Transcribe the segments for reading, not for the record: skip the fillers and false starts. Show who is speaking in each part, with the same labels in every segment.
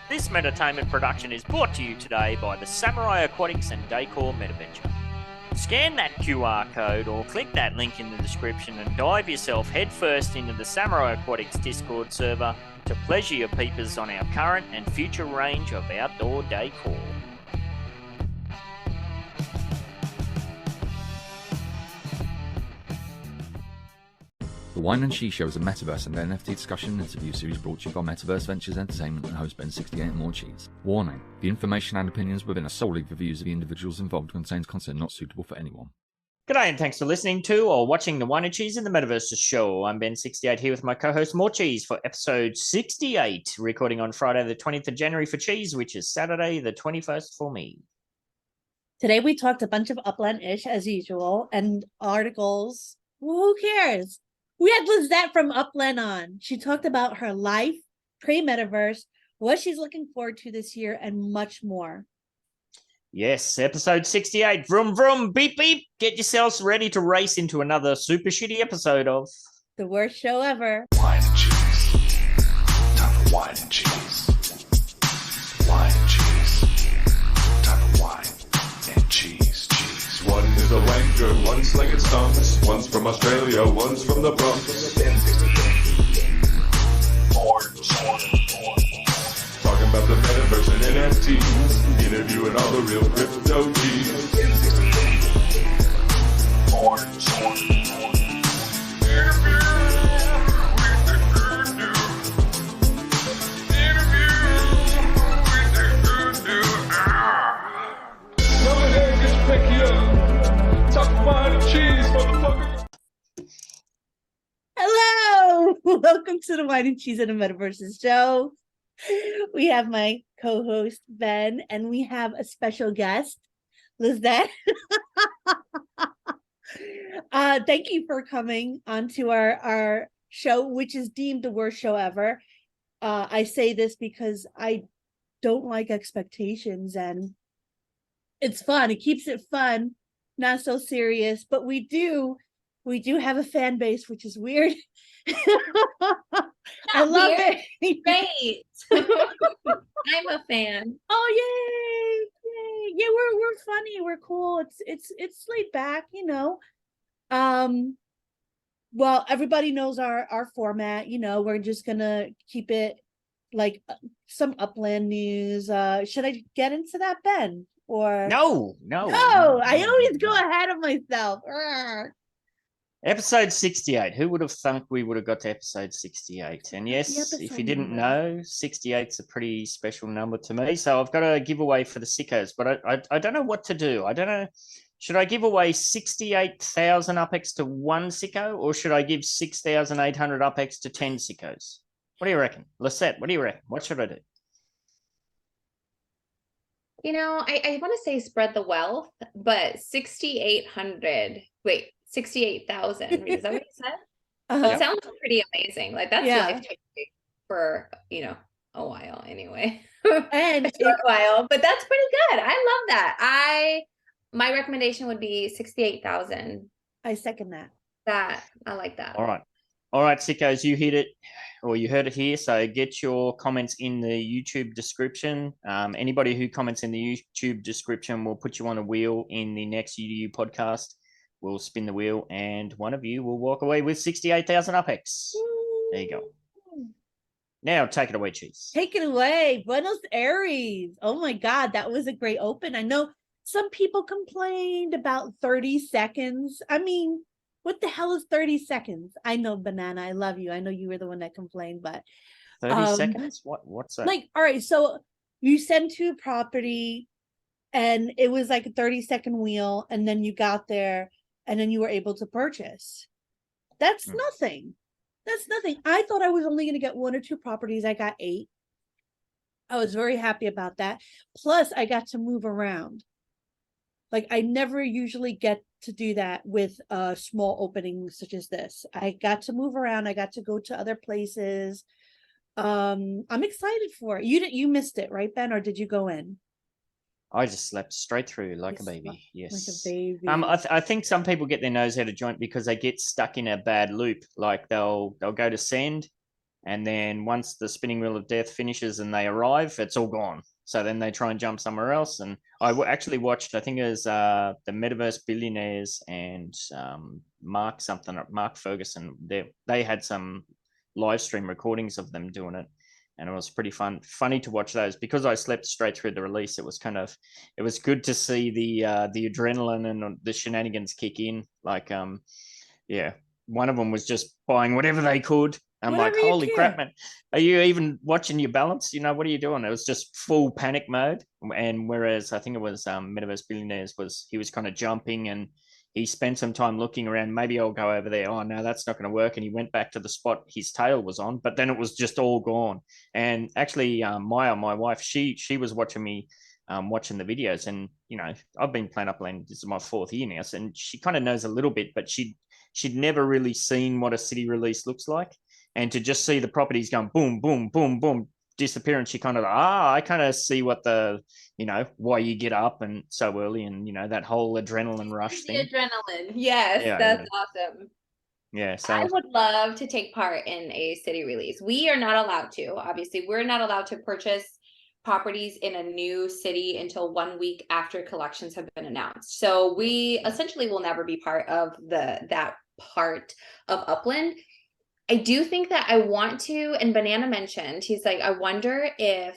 Speaker 1: This Meditainment production is brought to you today by the Samurai Aquatics and Decor Metaventure. Scan that QR code or click that link in the description and dive yourself headfirst into the Samurai Aquatics Discord server to pleasure your peepers on our current and future range of outdoor decor.
Speaker 2: The Whine and Cheese show is a Metaverse and NFT discussion and interview series brought to you by Metaverse Ventures Entertainment and host BEN68 and Morecheese. Warning: the information and opinions within are solely the views of the individuals involved and contains content not suitable for anyone.
Speaker 1: G'day and thanks for listening to or watching the Whine and Cheese in the Metaverses show. I'm BEN68 here with my co-host Morecheese for episode 68, recording on Friday the 20th of January for Cheese, which is Saturday the 21st for me.
Speaker 3: Today we talked a bunch of Upland-ish as usual and articles. Well, who cares? We had Lisette from Upland on. She talked about her life, pre-metaverse, what she's looking forward to this year, and much more.
Speaker 1: Yes, episode 68. Vroom, vroom, beep, beep. Get yourselves ready to race into another super shitty episode of
Speaker 3: The worst show ever.
Speaker 4: Whine and Cheese. Time for Whine and Cheese. Whine and Cheese. Time for Whine and Cheese. One is a wanker, one's slinging stunts. One's from Australia, one's from the Bronx. Talking about the Metaverse and NFTs. Interviewing all the real crypto G's.
Speaker 3: Hello! Welcome to the Whine and Cheese and the Metaverses show. We have my co-host, Ben, and we have a special guest, Lisette. Thank you for coming onto our show, which is deemed the worst show ever. I say this because I don't like expectations, and it's fun. It keeps it fun, not so serious, but we do have a fan base, which is weird. I love it.
Speaker 5: Great. I'm a fan.
Speaker 3: Oh, yay. Yeah, we're funny, we're cool. It's laid back, you know. Well, everybody knows our format, you know. We're just gonna keep it like some Upland news. Should I get into that, Ben? Or
Speaker 1: No,
Speaker 3: I always go ahead of myself. Urgh.
Speaker 1: Episode 68. Who would have thunk we would have got to episode 68? And yes, if you didn't know, 68's a pretty special number to me. So I've got a giveaway for the sickos, but I don't know what to do. I don't know. Should I give away 68,000 UpX to one sicko, or should I give 6,800 UpX to 10 sickos? What do you reckon? Lisette, what do you reckon? What should I do?
Speaker 5: You know, I want to say spread the wealth, but 6,800. Wait, 68,000. Is that what you said? It sounds pretty amazing. Like that's life-changing for, a while anyway.
Speaker 3: And
Speaker 5: a short while, but that's pretty good. I love that. My recommendation would be 68,000.
Speaker 3: I second that.
Speaker 5: I like that.
Speaker 1: All right, sickos, you hit it, or you heard it here. So get your comments in the YouTube description. Anybody who comments in the YouTube description will put you on a wheel in the next UDU podcast. We'll spin the wheel, and one of you will walk away with 68,000 UpX. There you go. Now take it away, Cheese.
Speaker 3: Take it away. Buenos Aires. Oh my God, that was a great open. I know some people complained about 30 seconds. I mean, what the hell is 30 seconds? I know, Banana, I love you. I know you were the one that complained, but
Speaker 1: 30 seconds? What's that?
Speaker 3: Like, all right, so you send to a property and it was like a 30-second wheel, and then you got there and then you were able to purchase. That's nothing. That's nothing. I thought I was only going to get 1 or 2 properties. I got 8. I was very happy about that. Plus, I got to move around. Like, I never usually get to do that with a small opening such as this. I got to move around. I got to go to other places. I'm excited for it. You missed it, right, Ben? Or did you go in?
Speaker 1: I just slept straight through like a baby. Yes.
Speaker 3: Like a baby.
Speaker 1: I think some people get their nose out of joint because they get stuck in a bad loop. Like they'll go to send, And then once the spinning wheel of death finishes and they arrive, it's all gone. So then they try and jump somewhere else. And I actually watched, I think it was the Metaverse Billionaires and Mark Ferguson. They had some live stream recordings of them doing it. And it was pretty funny to watch those. Because I slept straight through the release, it was good to see the adrenaline and the shenanigans kick in. Like, yeah, one of them was just buying whatever they could. I'm like, holy crap, man. Are you even watching your balance? What are you doing? It was just full panic mode. And whereas I think it was Metaverse Billionaires he was kind of jumping and he spent some time looking around. Maybe I'll go over there. Oh, no, that's not going to work. And he went back to the spot his tail was on, but then it was just all gone. And actually, Maya, my wife, she was watching me watching the videos. And, I've been playing Upland. This is my 4th year now. And she kind of knows a little bit, but she'd never really seen what a city release looks like. And to just see the properties going boom, boom, boom, boom, disappear, and she kind of, I kind of see what why you get up and so early, and that whole adrenaline rush thing.
Speaker 5: Adrenaline, yes, yeah, that's awesome.
Speaker 1: Yeah, so
Speaker 5: I would love to take part in a city release. We are not allowed to. Obviously, we're not allowed to purchase properties in a new city until 1 week after collections have been announced. So we essentially will never be part of that part of Upland. I do think that I want to, and Banana mentioned, he's like, I wonder if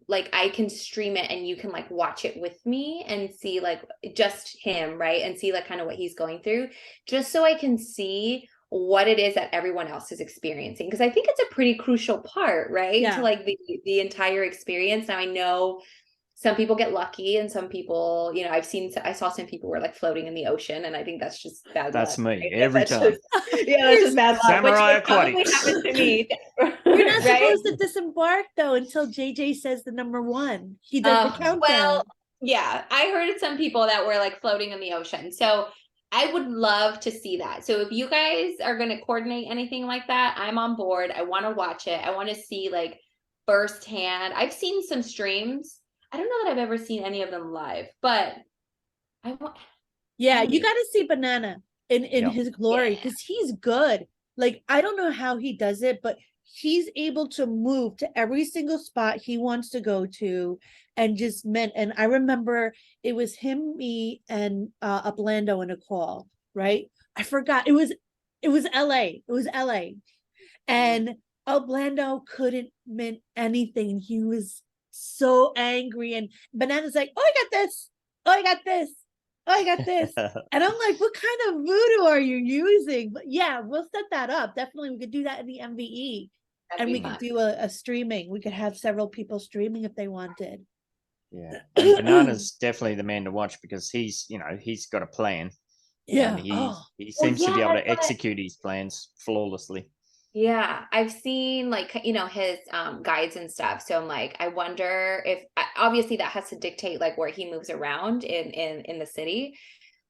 Speaker 5: like I can stream it and you can like watch it with me and see like just him, right? And see like kind of what he's going through, just so I can see what it is that everyone else is experiencing. Because I think it's a pretty crucial part, right?
Speaker 3: Yeah.
Speaker 5: To like the entire experience. Now I know some people get lucky and some people, I saw some people were like floating in the ocean, and I think that's just bad luck.
Speaker 1: That's me
Speaker 5: right?
Speaker 1: every time.
Speaker 5: That's just bad luck.
Speaker 1: Samurai
Speaker 5: which probably
Speaker 1: Aquatics.
Speaker 5: happened to me.
Speaker 3: You're not
Speaker 5: right?
Speaker 3: supposed to disembark though until JJ says the number 1. He does the countdown.
Speaker 5: Well, yeah, I heard some people that were like floating in the ocean. So I would love to see that. So if you guys are going to coordinate anything like that, I'm on board. I want to watch it. I want to see like firsthand. I've seen some streams. I don't know that I've ever seen any of them live, but I want.
Speaker 3: Yeah, you got to see Banana in his glory, because he's good. Like, I don't know how he does it, but he's able to move to every single spot he wants to go to, and and I remember it was him, me, and Uplando in a call, right? I forgot. It was LA. It was LA. And Uplando couldn't mint anything. He was so angry, and Banana's like, oh, I got this. Oh, I got this. Oh, I got this. And I'm like, what kind of voodoo are you using? But yeah, we'll set that up. Definitely, we could do that in the MVE. And we could do a streaming. We could have several people streaming if they wanted.
Speaker 1: Yeah. And Banana's definitely the man to watch, because he's got a plan.
Speaker 3: Yeah.
Speaker 1: And he seems to be able to execute his plans flawlessly.
Speaker 5: Yeah, I've seen like his guides and stuff. So I'm like, I wonder if obviously that has to dictate like where he moves around in the city,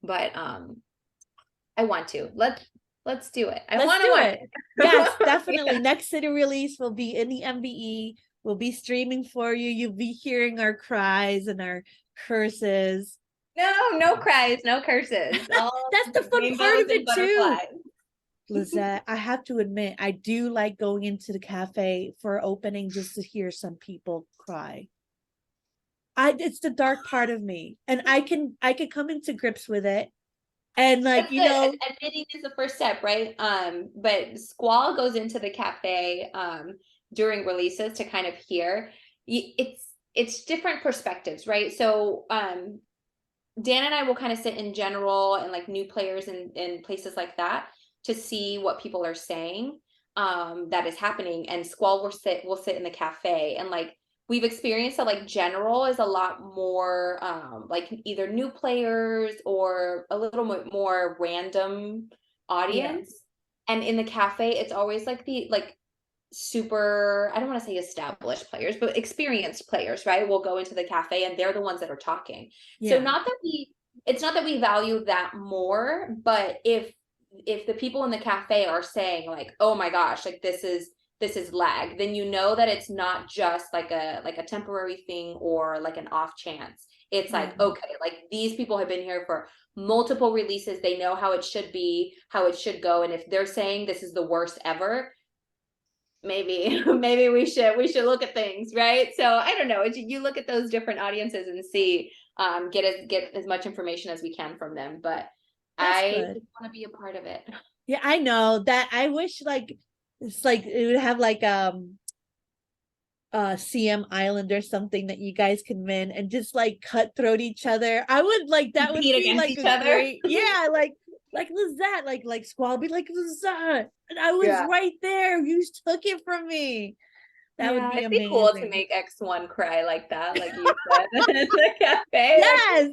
Speaker 5: but I want to. Let's do it. I want to watch it.
Speaker 3: Yes, definitely. Yeah. Next city release will be in the MVE. We'll be streaming for you. You'll be hearing our cries and our curses.
Speaker 5: No cries, no curses.
Speaker 3: That's the fun part of it too. Lisette, I have to admit, I do like going into the cafe for opening just to hear some people cry. It's the dark part of me, and I can come into grips with it. And like,
Speaker 5: admitting is the first step, right? But Squall goes into the cafe during releases to kind of hear. It's different perspectives, right? So Dan and I will kind of sit in general and like new players in places like that to see what people are saying that is happening. And Squall will sit in the cafe, and like we've experienced that like general is a lot more like either new players or a little bit more random audience. Yeah. And in the cafe, it's always like the super, I don't want to say established players, but experienced players, right? Will go into the cafe and they're the ones that are talking. Yeah. So it's not that we value that more, but if the people in the cafe are saying like, oh my gosh, like this is lag, then that it's not just like a temporary thing or like an off chance. It's like, okay, like these people have been here for multiple releases. They know how it should be, how it should go. And if they're saying this is the worst ever, maybe we should look at things, right? So I don't know. You look at those different audiences and see, get as much information as we can from them. But I just want to be a part of it.
Speaker 3: Yeah, I know that. I wish like it's like it would have like CM Island or something that you guys can win and just like cutthroat each other. I would like that would be like
Speaker 5: each
Speaker 3: a
Speaker 5: other.
Speaker 3: great, yeah, like Lisette, like Squall be like Lisette, and I was right there. You took it from me. That would be
Speaker 5: it'd
Speaker 3: amazing.
Speaker 5: Be cool to make X1 cry like that, like you said in the cafe.
Speaker 3: Yes,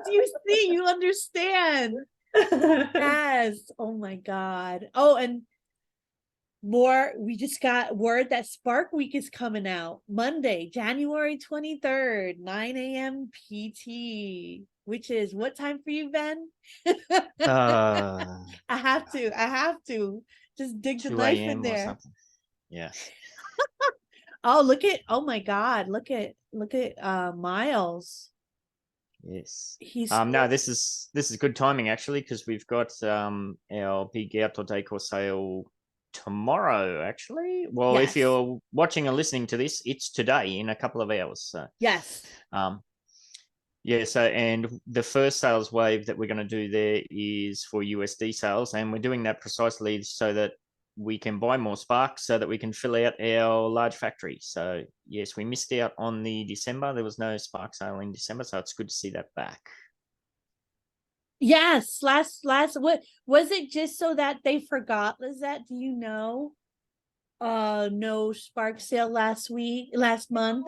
Speaker 3: you see, you understand. Yes. Oh my God. Oh, and we just got word that Spark Week is coming out Monday, January 23rd, 9 a.m. PT, which is what time for you, Ben? I have to just dig the knife in there. Or something.
Speaker 1: Yeah.
Speaker 3: Oh my God, look at Miles.
Speaker 1: Yes. No, this is good timing actually, because we've got our big outdoor decor sale tomorrow actually. Well, if you're watching and listening to this, it's today in a couple of hours. So
Speaker 3: yes.
Speaker 1: Yeah, so and the first sales wave that we're going to do there is for USD sales, and we're doing that precisely so that we can buy more Sparks so that we can fill out our large factory. So yes, we missed out on the December. There was no Spark sale in December, so it's good to see that back.
Speaker 3: Yes, last what was it, just so that they forgot, Lisette? Do you know? No Spark sale last month.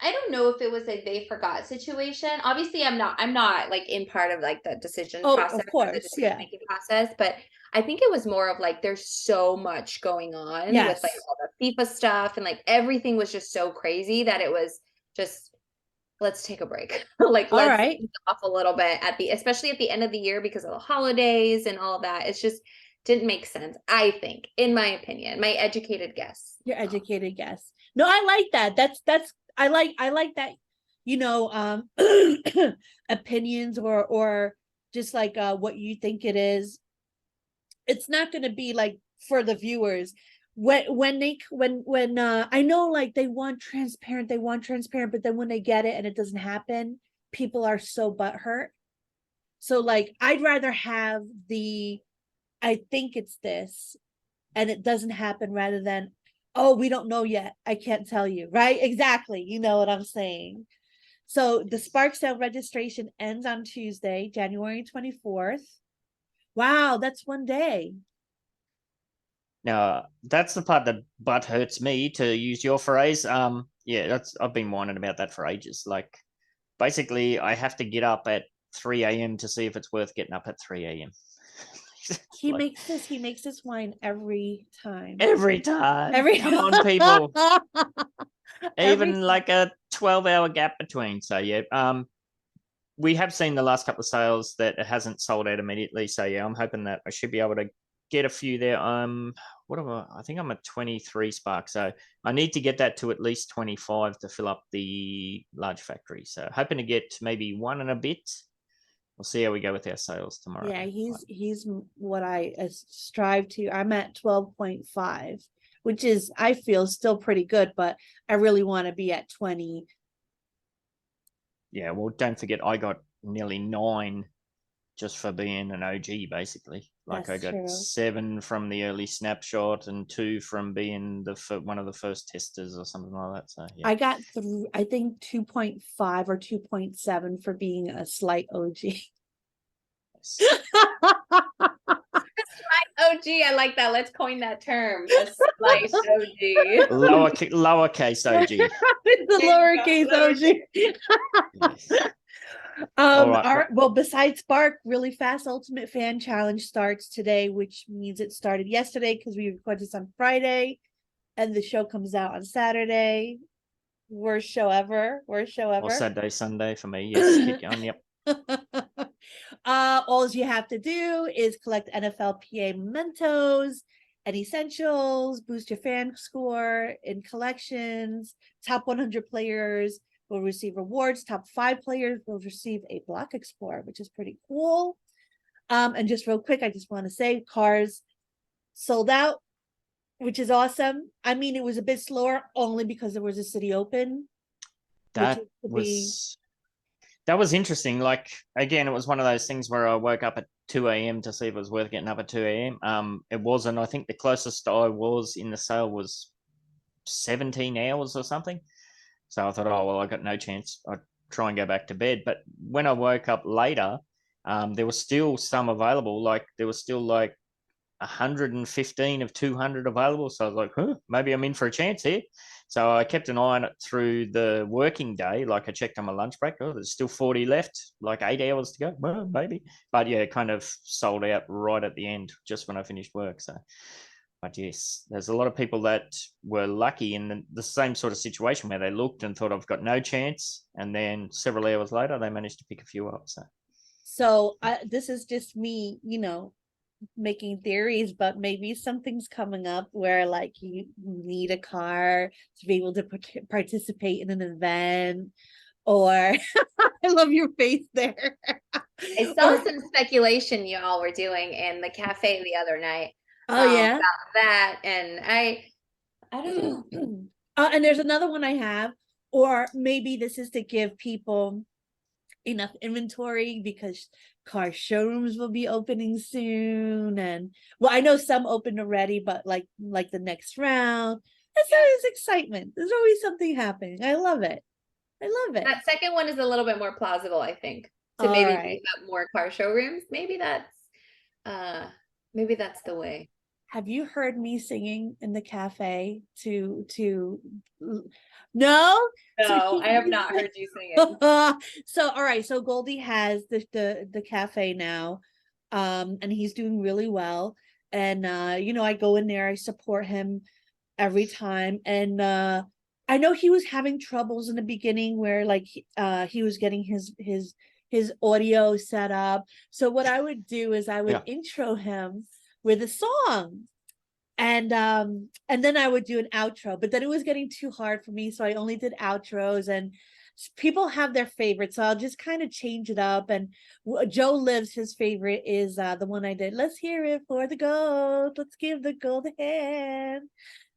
Speaker 5: I don't know if it was a they forgot situation. Obviously, I'm not like in part of like the decision process,
Speaker 3: of course,
Speaker 5: the decision-making process, but I think it was more of like there's so much going on with like all the FIFA stuff, and like everything was just so crazy that it was just, let's take a break. Like let's ease off a little bit especially at the end of the year because of the holidays and all of that. It's just didn't make sense, I think, in my opinion, my educated guess.
Speaker 3: Your educated guess. No, I like that. That's I like that, opinions or just like what you think it is. It's not going to be like for the viewers when I know like they want transparent, but then when they get it and it doesn't happen, people are so butthurt. So like I'd rather have I think it's this and it doesn't happen, rather than, oh, we don't know yet, I can't tell you, right? Exactly, you know what I'm saying. So the Spark sale registration ends on Tuesday, January 24th. Wow, that's one day.
Speaker 1: Now that's the part that butt hurts me, to use your phrase. Yeah, I've been whining about that for ages. Like basically I have to get up at 3 a.m. to see if it's worth getting up at 3 a.m.
Speaker 3: He makes this wine every time.
Speaker 1: Come on, people. Even like a 12-hour gap between. So yeah, we have seen the last couple of sales that it hasn't sold out immediately. So yeah, I'm hoping that I should be able to get a few there. What am I think I'm at 23 Sparks, so I need to get that to at least 25 to fill up the large factory. So hoping to get maybe one and a bit. We'll see how we go with our sales tomorrow.
Speaker 3: Yeah, he's what I strive to. I'm at 12.5, which is, I feel, still pretty good, but I really want to be at 20.
Speaker 1: Yeah, well, don't forget I got nearly 9 just for being an OG, basically. Like that's I got true. 7 from the early snapshot and 2 from being one of the first testers or something like that. So yeah.
Speaker 3: I got I think 2.5 or 2.7 for being a slight OG.
Speaker 5: Slight OG, I like that. Let's coin that term. A slight OG.
Speaker 1: Lowercase OG.
Speaker 3: The lowercase OG. Yes. Well, besides Spark, really fast Ultimate Fan Challenge starts today, which means it started yesterday because we recorded this on Friday and the show comes out on Saturday. Worst show ever. Or
Speaker 1: Saturday, Sunday for me. Yes, keep going. Yep.
Speaker 3: All you have to do is collect NFLPA mementos and essentials, boost your fan score in collections. Top 100 players will receive rewards. Top 5 players will receive a Block Explorer, which is pretty cool. And just real quick, I just want to say cars sold out. which is awesome. I mean, it was a bit slower only because there was a city open.
Speaker 1: That was interesting. Like, again, it was one of those things where I woke up at 2 a.m. to see if it was worth getting up at 2 a.m. It wasn't. I think the closest I was in the sale was 17 hours or something. So I thought, oh, well, I got no chance. I'd try and go back to bed. But when I woke up later, there was still some available. Like, there was still like 115 of 200 available. So I was like, huh, maybe I'm in for a chance here. So I kept an eye on it through the working day. Like, I checked on my lunch break. Oh, there's still 40 left, like 8 hours to go. Well, maybe. But yeah, it kind of sold out right at the end, just when I finished work. So, but yes, there's a lot of people that were lucky in the same sort of situation where they looked and thought, I've got no chance. And then several hours later, they managed to pick a few up.
Speaker 3: So this is just me, making theories, but maybe something's coming up where like you need a car to be able to participate in an event, or I love your face there.
Speaker 5: I saw some speculation you all were doing in the cafe the other night.
Speaker 3: Oh yeah,
Speaker 5: about that, and I don't know.
Speaker 3: And there's another one I have, or maybe this is to give people enough inventory because car showrooms will be opening soon, and well, I know some opened already, but like the next round, there's always excitement. There's always something happening. I love it.
Speaker 5: That second one is a little bit more plausible, I think, to
Speaker 3: All
Speaker 5: maybe
Speaker 3: right.
Speaker 5: make up more car showrooms. Maybe that's the way.
Speaker 3: Have you heard me singing in the cafe to no?
Speaker 5: No, I have not heard you singing.
Speaker 3: So all right, so Goldie has the cafe now, and he's doing really well. And I go in there, I support him every time. And I know he was having troubles in the beginning where like he was getting his audio set up. So what I would do is I would intro him with a song, and then I would do an outro, but then it was getting too hard for me, so I only did outros, and people have their favorites, so I'll just kind of change it up. And Joe Lives, his favorite is the one I did. Let's hear it for the gold. Let's give the gold a hand.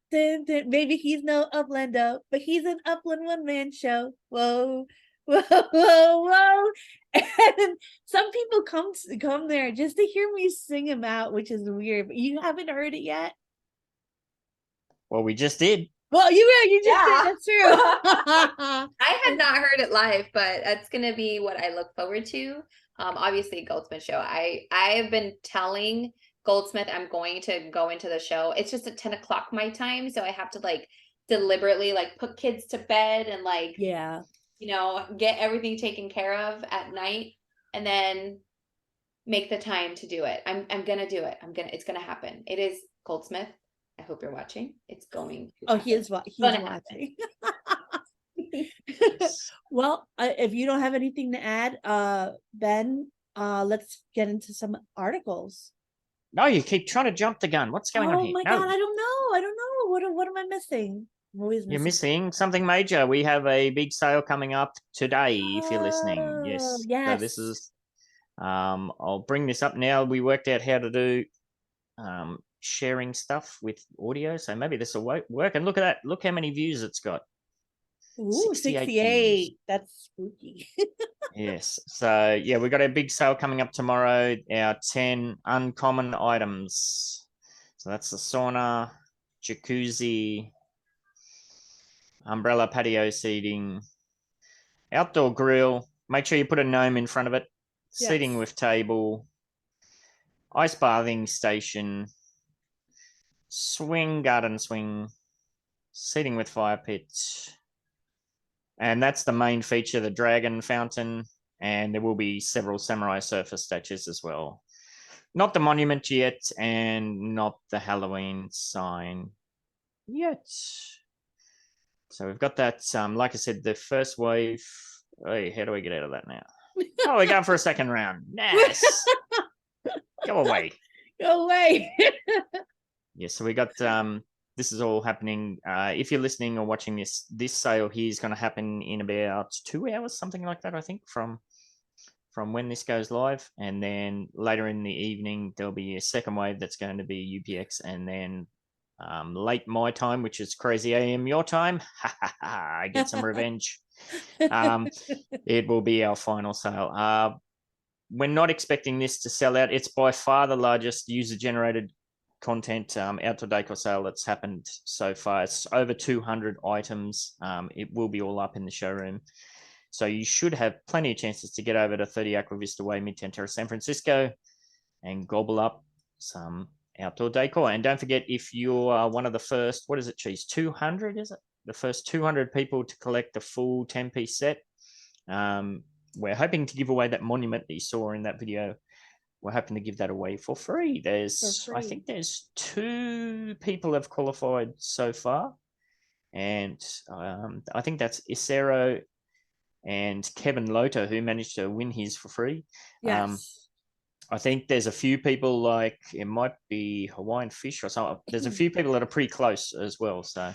Speaker 3: Maybe he's no Uplander, but he's an Upland one-man show. Whoa, whoa, whoa, whoa. And some people come there just to hear me sing him out, which is weird. But you haven't heard it yet?
Speaker 1: Well, we just did.
Speaker 3: Well, you just did. That's true.
Speaker 5: I had not heard it live, but that's gonna be what I look forward to. Obviously, Goldsmith show. I have been telling Goldsmith I'm going to go into the show. It's just at 10 o'clock my time, so I have to like deliberately like put kids to bed and like get everything taken care of at night, and then make the time to do it. I'm gonna do it. It's gonna happen. It is Goldsmith. I hope you're watching. It's going to happen.
Speaker 3: He's watching. Well, if you don't have anything to add, Ben, let's get into some articles.
Speaker 1: No, you keep trying to jump the gun. What's going on here?
Speaker 3: Oh my God, I don't know. What am I missing?
Speaker 1: You're missing something major. We have a big sale coming up today, if you're listening. Yes. So this is I'll bring this up now. We worked out how to do sharing stuff with audio, so maybe this will work. And look at that. Look how many views it's got.
Speaker 3: Ooh, 68. That's spooky.
Speaker 1: Yes. So yeah, we've got a big sale coming up tomorrow. Our 10 uncommon items. So that's the sauna, jacuzzi, umbrella patio seating, outdoor grill. Make sure you put a gnome in front of it. Yes. Seating with table, ice bathing station, garden swing, seating with fire pit. And that's the main feature, the dragon fountain. And there will be several samurai surfer statues as well. Not the monument yet, and not the Halloween sign yet. So we've got that. Like I said, the first wave. Hey, how do we get out of that now? Oh, we're going for a second round. Nice. Go away.
Speaker 3: Go away.
Speaker 1: Yeah, so we got this is all happening. If you're listening or watching this sale here is going to happen in about 2 hours, something like that, I think, from when this goes live. And then later in the evening, there'll be a second wave that's going to be UPX, and then late my time, which is crazy AM your time. I get some revenge. It will be our final sale. We're not expecting this to sell out. It's by far the largest user-generated content outdoor decor sale that's happened so far. It's over 200 items. It will be all up in the showroom. So you should have plenty of chances to get over to 30 Aqua Vista Way, Midtown Terrace, San Francisco, and gobble up some outdoor decor. And don't forget, if you are one of the first, what is it, Cheese? 200, is it? The first 200 people to collect the full 10-piece set. We're hoping to give away that monument that you saw in that video. We're hoping to give that away for free. I think there's 2 people have qualified so far. And I think that's Isero and Kevin Loto who managed to win his for free.
Speaker 3: Yes.
Speaker 1: I think there's a few people, like it might be Hawaiian Fish or something. There's a few people that are pretty close as well. So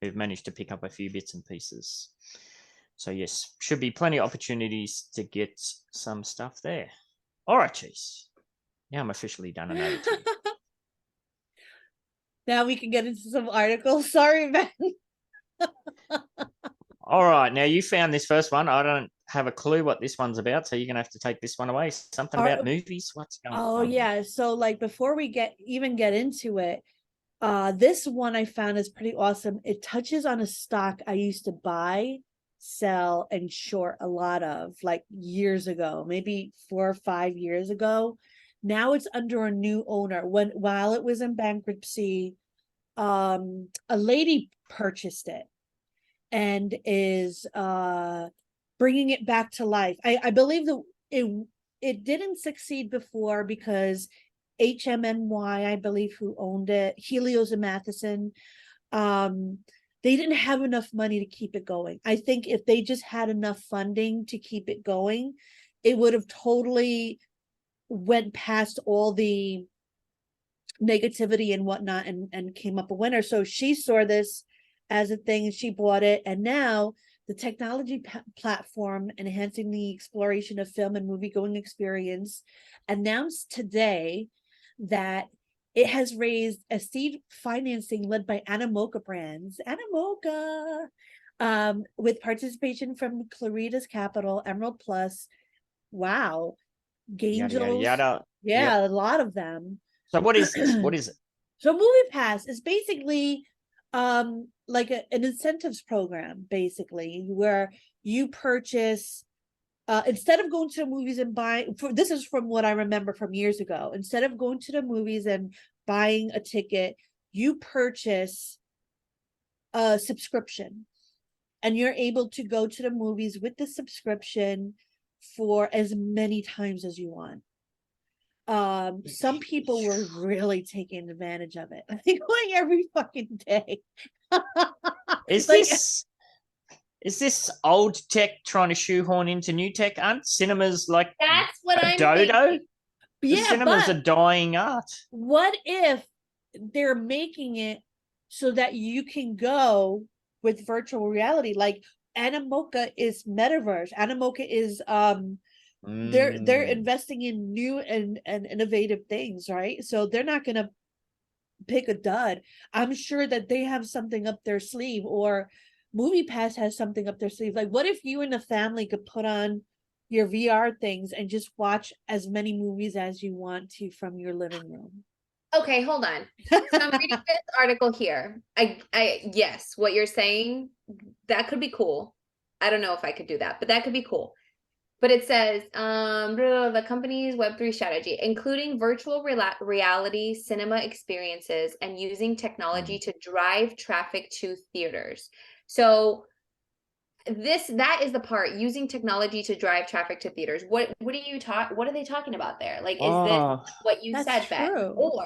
Speaker 1: who've managed to pick up a few bits and pieces. So yes, should be plenty of opportunities to get some stuff there. All right, Cheese. Now I'm officially done and over to you.
Speaker 3: Now we can get into some articles. Sorry, Ben.
Speaker 1: All right, now you found this first one. I don't have a clue what this one's about, so you're gonna have to take this one away. Something about movies. What's going on?
Speaker 3: Oh yeah. So like before we get into it, this one I found is pretty awesome. It touches on a stock I used to buy, sell, and short a lot of like years ago, maybe 4 or 5 years ago. Now it's under a new owner. While it was in bankruptcy, a lady purchased it and is bringing it back to life. I believe that it didn't succeed before because HMNY, I believe, who owned it, Helios and Matheson, they didn't have enough money to keep it going. I think if they just had enough funding to keep it going, it would have totally went past all the negativity and whatnot and came up a winner. So she saw this as a thing and she bought it. And now the technology platform enhancing the exploration of film and movie going experience announced today that it has raised a seed financing led by Animoca Brands, with participation from Claritas Capital, Emerald Plus, wow, Gangels, a lot of them.
Speaker 1: So what is this? What is it?
Speaker 3: So MoviePass is basically like an incentives program, basically, where you purchase instead of going to the movies and buying, this is from what I remember from years ago, instead of going to the movies and buying a ticket, you purchase a subscription and you're able to go to the movies with the subscription for as many times as you want. Some people were really taking advantage of it. I think going every fucking day.
Speaker 1: Is this old tech trying to shoehorn into new tech? Aren't cinemas like
Speaker 5: that's what I'm
Speaker 1: dodo?
Speaker 5: Thinking.
Speaker 1: Yeah, cinemas are dying art.
Speaker 3: What if they're making it so that you can go with virtual reality? Like Animoca is Metaverse. Animoca is they're investing in new and innovative things, right? So they're not gonna pick a dud. I'm sure that they have something up their sleeve, or MoviePass has something up their sleeve. Like, what if you and the family could put on your VR things and just watch as many movies as you want to from your living room?
Speaker 5: Okay, hold on. So I'm reading this article here. Yes, what you're saying, that could be cool. I don't know if I could do that, but that could be cool. But it says the company's Web3 strategy, including virtual reality cinema experiences and using technology to drive traffic to theaters. So that is the part, using technology to drive traffic to theaters. What are they talking about there? Like, is this what you said, Ben? Or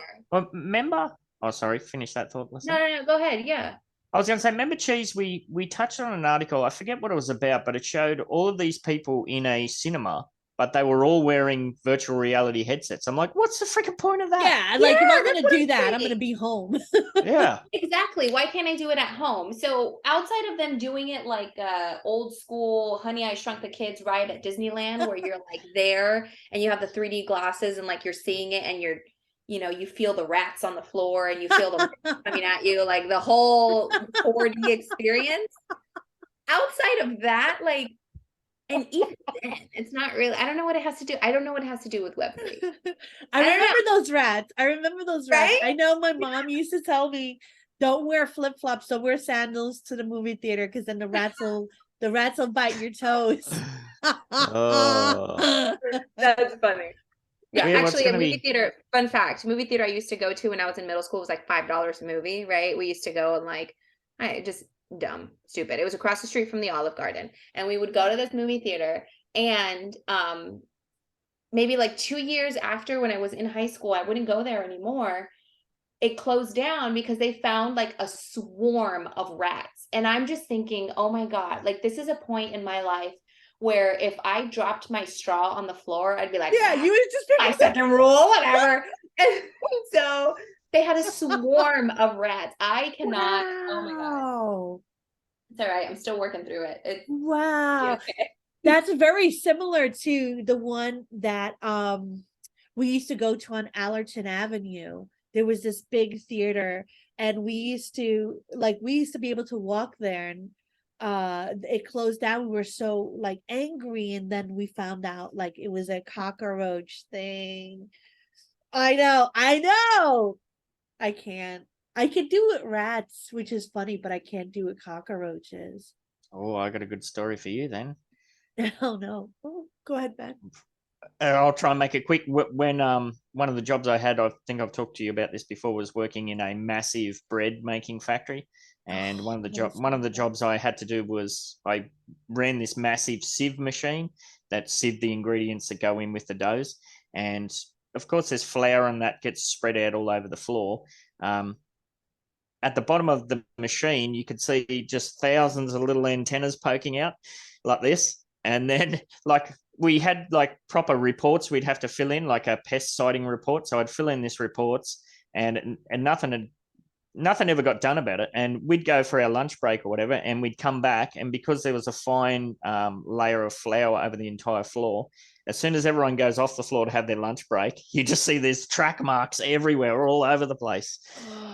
Speaker 1: remember? Oh, sorry, finish that thought.
Speaker 5: No, go ahead. Yeah.
Speaker 1: I was going to say, remember, Cheese, we touched on an article, I forget what it was about, but it showed all of these people in a cinema, but they were all wearing virtual reality headsets. I'm like, what's the freaking point of that?
Speaker 3: Yeah, like, if I'm going to do that, I'm going to be home.
Speaker 1: Yeah.
Speaker 5: Exactly. Why can't I do it at home? So outside of them doing it like old school Honey, I Shrunk the Kids ride at Disneyland, where you're like there and you have the 3D glasses and like you're seeing it and you're you know, you feel the rats on the floor and you feel them coming at you, like the whole 4D experience. Outside of that, like, and even then, it's not really, I don't know what it has to do. I don't know what it has to do with Web3.
Speaker 3: I remember those rats. I remember those rats.
Speaker 5: Right?
Speaker 3: I know my mom used to tell me, don't wear flip-flops, don't wear sandals to the movie theater because then the rats will bite your toes.
Speaker 1: Oh.
Speaker 5: That's funny. Yeah,
Speaker 1: Yeah,
Speaker 5: actually, a movie theater, fun fact, movie theater I used to go to when I was in middle school was like $5 a movie, right? We used to go and like, I just dumb, stupid. It was across the street from the Olive Garden. And we would go to this movie theater, and maybe like 2 years after, when I was in high school, I wouldn't go there anymore. It closed down because they found like a swarm of rats. And I'm just thinking, oh my God, like this is a point in my life where if I dropped my straw on the floor, I'd be like,
Speaker 3: yeah, you would just
Speaker 5: my second rule, whatever. And so they had a swarm of rats. I cannot.
Speaker 3: Wow.
Speaker 5: Oh my God. It's all right. I'm still working through it.
Speaker 3: Wow.
Speaker 5: Okay.
Speaker 3: That's very similar to the one that we used to go to on Allerton Avenue. There was this big theater, and we used to be able to walk there, and it closed down. We were so like angry, and then we found out like it was a cockroach thing. I know. I can't. I can do it rats, which is funny, but I can't do it cockroaches.
Speaker 1: Oh, I got a good story for you then.
Speaker 3: Oh no. Oh, go ahead, Ben.
Speaker 1: I'll try and make it quick. When one of the jobs I had, I think I've talked to you about this before, was working in a massive bread making factory. And one of the jobs I had to do was I ran this massive sieve machine that sieved the ingredients that go in with the doughs. And of course, there's flour, and that gets spread out all over the floor. At the bottom of the machine, you could see just thousands of little antennas poking out like this. And then like we had like proper reports we'd have to fill in, like a pest sighting report. So I'd fill in this reports, and nothing ever got done about it. And we'd go for our lunch break or whatever, and we'd come back, and because there was a fine layer of flour over the entire floor, as soon as everyone goes off the floor to have their lunch break, you just see these track marks everywhere, all over the place.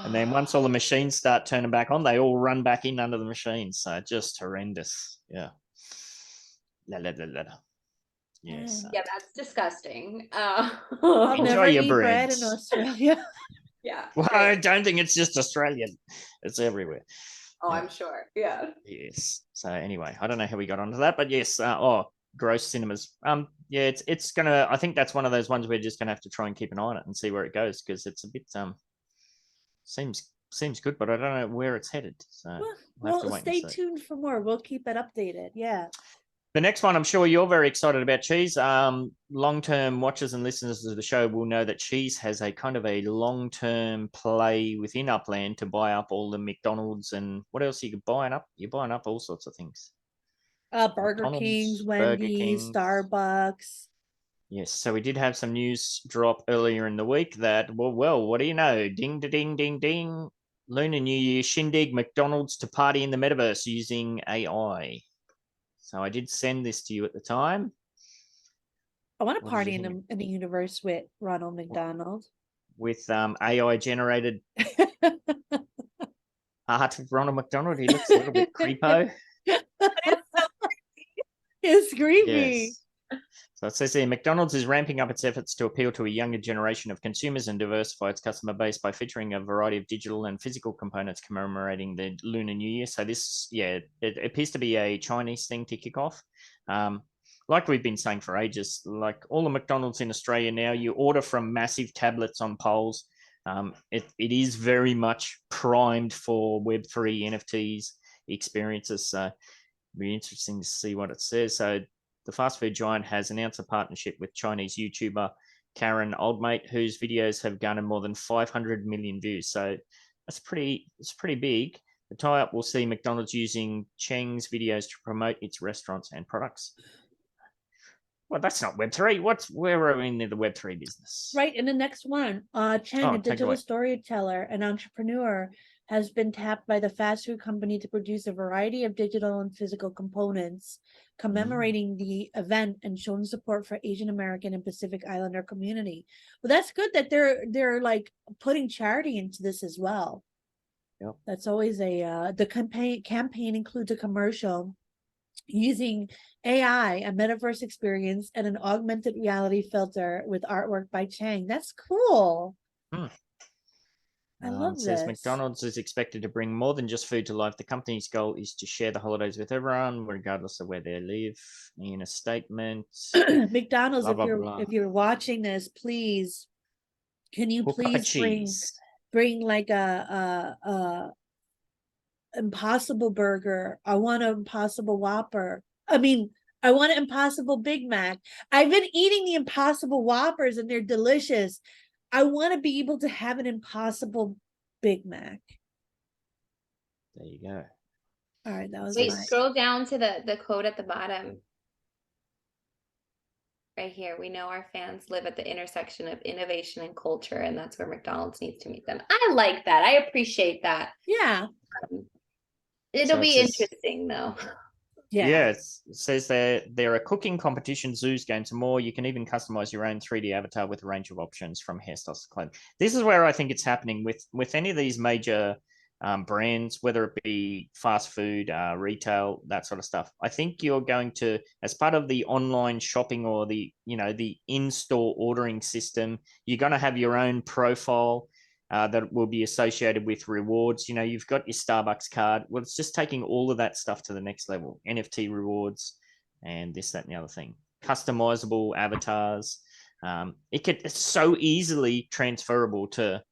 Speaker 1: And then once all the machines start turning back on, they all run back in under the machines. So just horrendous. Yeah. Yes.
Speaker 5: Yeah, that's disgusting.
Speaker 3: I'll
Speaker 1: Enjoy
Speaker 3: never
Speaker 1: your
Speaker 3: eat bread in
Speaker 1: breads.
Speaker 3: Australia.
Speaker 5: Yeah.
Speaker 1: Well, I don't think it's just Australian. It's everywhere.
Speaker 5: Oh,
Speaker 1: Yeah.
Speaker 5: I'm sure. Yeah.
Speaker 1: Yes. So anyway, I don't know how we got onto that, but yes. Gross cinemas. Yeah, it's gonna. I think that's one of those ones we're just gonna have to try and keep an eye on it and see where it goes, because it's a bit seems good, but I don't know where it's headed. So
Speaker 3: well stay tuned for more. We'll keep it updated. Yeah.
Speaker 1: The next one, I'm sure you're very excited about, Cheese. Long-term watchers and listeners of the show will know that Cheese has a kind of a long-term play within Upland to buy up all the McDonald's, and what else are you buying up? You're buying up all sorts of things.
Speaker 3: Burger Kings, Wendy's, Starbucks.
Speaker 1: Yes, so we did have some news drop earlier in the week that, well, what do you know? Ding, ding, ding, ding. Lunar New Year shindig, McDonald's to party in the metaverse using AI. So I did send this to you at the time.
Speaker 3: I want to party in the universe with Ronald McDonald. With
Speaker 1: AI generated art of Ronald McDonald. He looks a little bit creepo.
Speaker 3: It's creepy.
Speaker 1: Yes. So it says here, McDonald's is ramping up its efforts to appeal to a younger generation of consumers and diversify its customer base by featuring a variety of digital and physical components commemorating the Lunar New Year. So this, it appears to be a Chinese thing to kick off. Like we've been saying for ages, like all the McDonald's in Australia now, you order from massive tablets on poles. It is very much primed for Web3 NFTs experiences. So it'll be interesting to see what it says. So the fast food giant has announced a partnership with Chinese YouTuber Karen Oldmate, whose videos have garnered more than 500 million views. So it's pretty big. The tie-up will see McDonald's using Cheng's videos to promote its restaurants and products. Well, that's not Web3. Where are we in the Web3 business?
Speaker 3: Right, in the next one, Cheng, a digital storyteller and entrepreneur, has been tapped by the fast food company to produce a variety of digital and physical components commemorating the event and showing support for Asian American and Pacific Islander community. Well, that's good that they're like putting charity into this as well.
Speaker 1: Yep.
Speaker 3: That's always the campaign includes a commercial using AI, a metaverse experience, and an augmented reality filter with artwork by Chang. That's cool. I love
Speaker 1: it says
Speaker 3: this.
Speaker 1: McDonald's is expected to bring more than just food to life. The company's goal is to share the holidays with everyone, regardless of where they live. In a statement,
Speaker 3: McDonald's,
Speaker 1: blah, blah, blah.
Speaker 3: if you're watching this, please, can you
Speaker 1: Hook up a
Speaker 3: please
Speaker 1: cheese.
Speaker 3: bring like a Impossible Burger? I want an Impossible Whopper. I mean, I want an Impossible Big Mac. I've been eating the Impossible Whoppers and they're delicious. I want to be able to have an Impossible Big Mac.
Speaker 1: There you go.
Speaker 3: All right, that was
Speaker 5: Wait,
Speaker 3: nice.
Speaker 5: scroll down to the quote at the bottom. Right here, we know our fans live at the intersection of innovation and culture, and that's where McDonald's needs to meet them. I like that. I appreciate that.
Speaker 3: Yeah.
Speaker 5: It'll be interesting, though.
Speaker 3: Yeah.
Speaker 1: It says there are cooking competitions, zoos, games, and more. You can even customize your own 3D avatar with a range of options from hairstyles to clothing. This is where I think it's happening with any of these major brands, whether it be fast food, retail, that sort of stuff. I think you're going to, as part of the online shopping or the in-store ordering system, you're going to have your own profile that will be associated with rewards. You've got your Starbucks card. Well, it's just taking all of that stuff to the next level. NFT rewards and this, that, and the other thing. Customizable avatars. It's so easily transferable to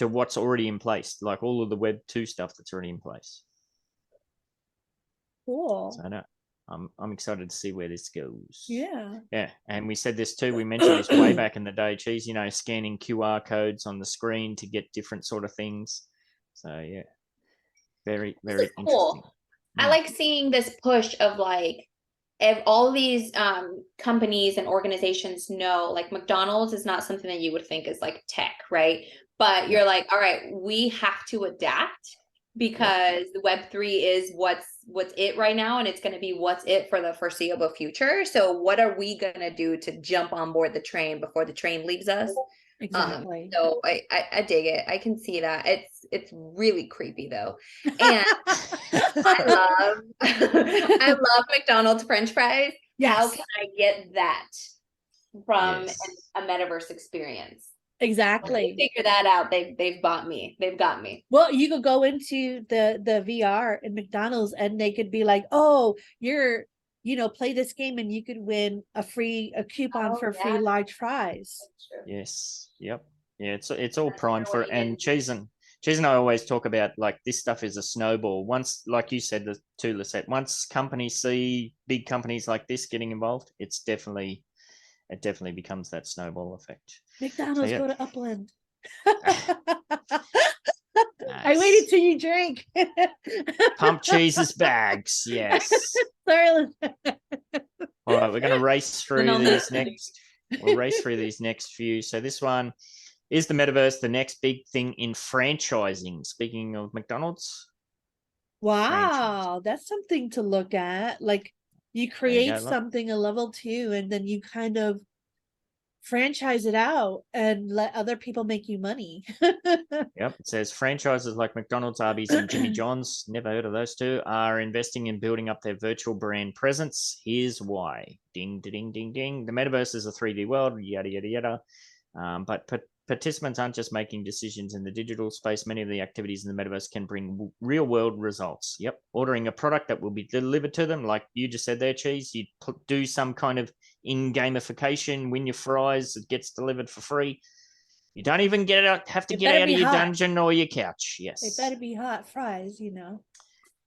Speaker 1: what's already in place, like all of the Web 2 stuff that's already in place.
Speaker 3: Cool.
Speaker 1: So I know. I'm excited to see where this goes.
Speaker 3: Yeah.
Speaker 1: Yeah. And we said this too. We mentioned this way back in the day, Cheese, scanning QR codes on the screen to get different sort of things. So yeah. Very, very interesting.
Speaker 5: Cool. I like seeing this push of like, if all these companies and organizations know, like McDonald's is not something that you would think is like tech, right? But you're like, all right, we have to adapt because the Web3 is what's it right now, and it's going to be what's it for the foreseeable future. So what are we going to do to jump on board the train before the train leaves us?
Speaker 3: Exactly.
Speaker 5: So I dig it. I can see that. It's really creepy though. And I love McDonald's French fries.
Speaker 3: Yes.
Speaker 5: How can I get that from a metaverse experience?
Speaker 3: Exactly.
Speaker 5: Figure that out. They've bought me. They've got me.
Speaker 3: Well, you could go into the VR in McDonald's and they could be like, oh, you're play this game and you could win a coupon for free large fries.
Speaker 1: Yes. Yep. Yeah, it's all primed for it. And Cheese and I always talk about like this stuff is a snowball. Once, like you said too, Lisette, once companies see big companies like this getting involved, it definitely becomes that snowball effect.
Speaker 3: McDonald's, go to Upland. I waited till you drank.
Speaker 1: Pump cheeses bags, yes.
Speaker 3: Sorry.
Speaker 1: All right, we're going to race through these next. We'll race through these next few. So this one is the metaverse, the next big thing in franchising. Speaking of McDonald's.
Speaker 3: Wow, that's something to look at. Like you create something, a level 2, and then you kind of franchise it out and let other people make you money.
Speaker 1: Yep. It says franchises like McDonald's, Arby's, and Jimmy John's, never heard of those two, are investing in building up their virtual brand presence. Here's why. Ding, ding, ding, ding. The metaverse is a 3D world, yada, yada, yada. But participants aren't just making decisions in the digital space. Many of the activities in the metaverse can bring real world results. Yep. Ordering a product that will be delivered to them, like you just said there, Cheese, you do some kind of in-gamification, win your fries, it gets delivered for free. You don't even have to get out of your dungeon or your couch. Yes.
Speaker 3: They better be hot fries,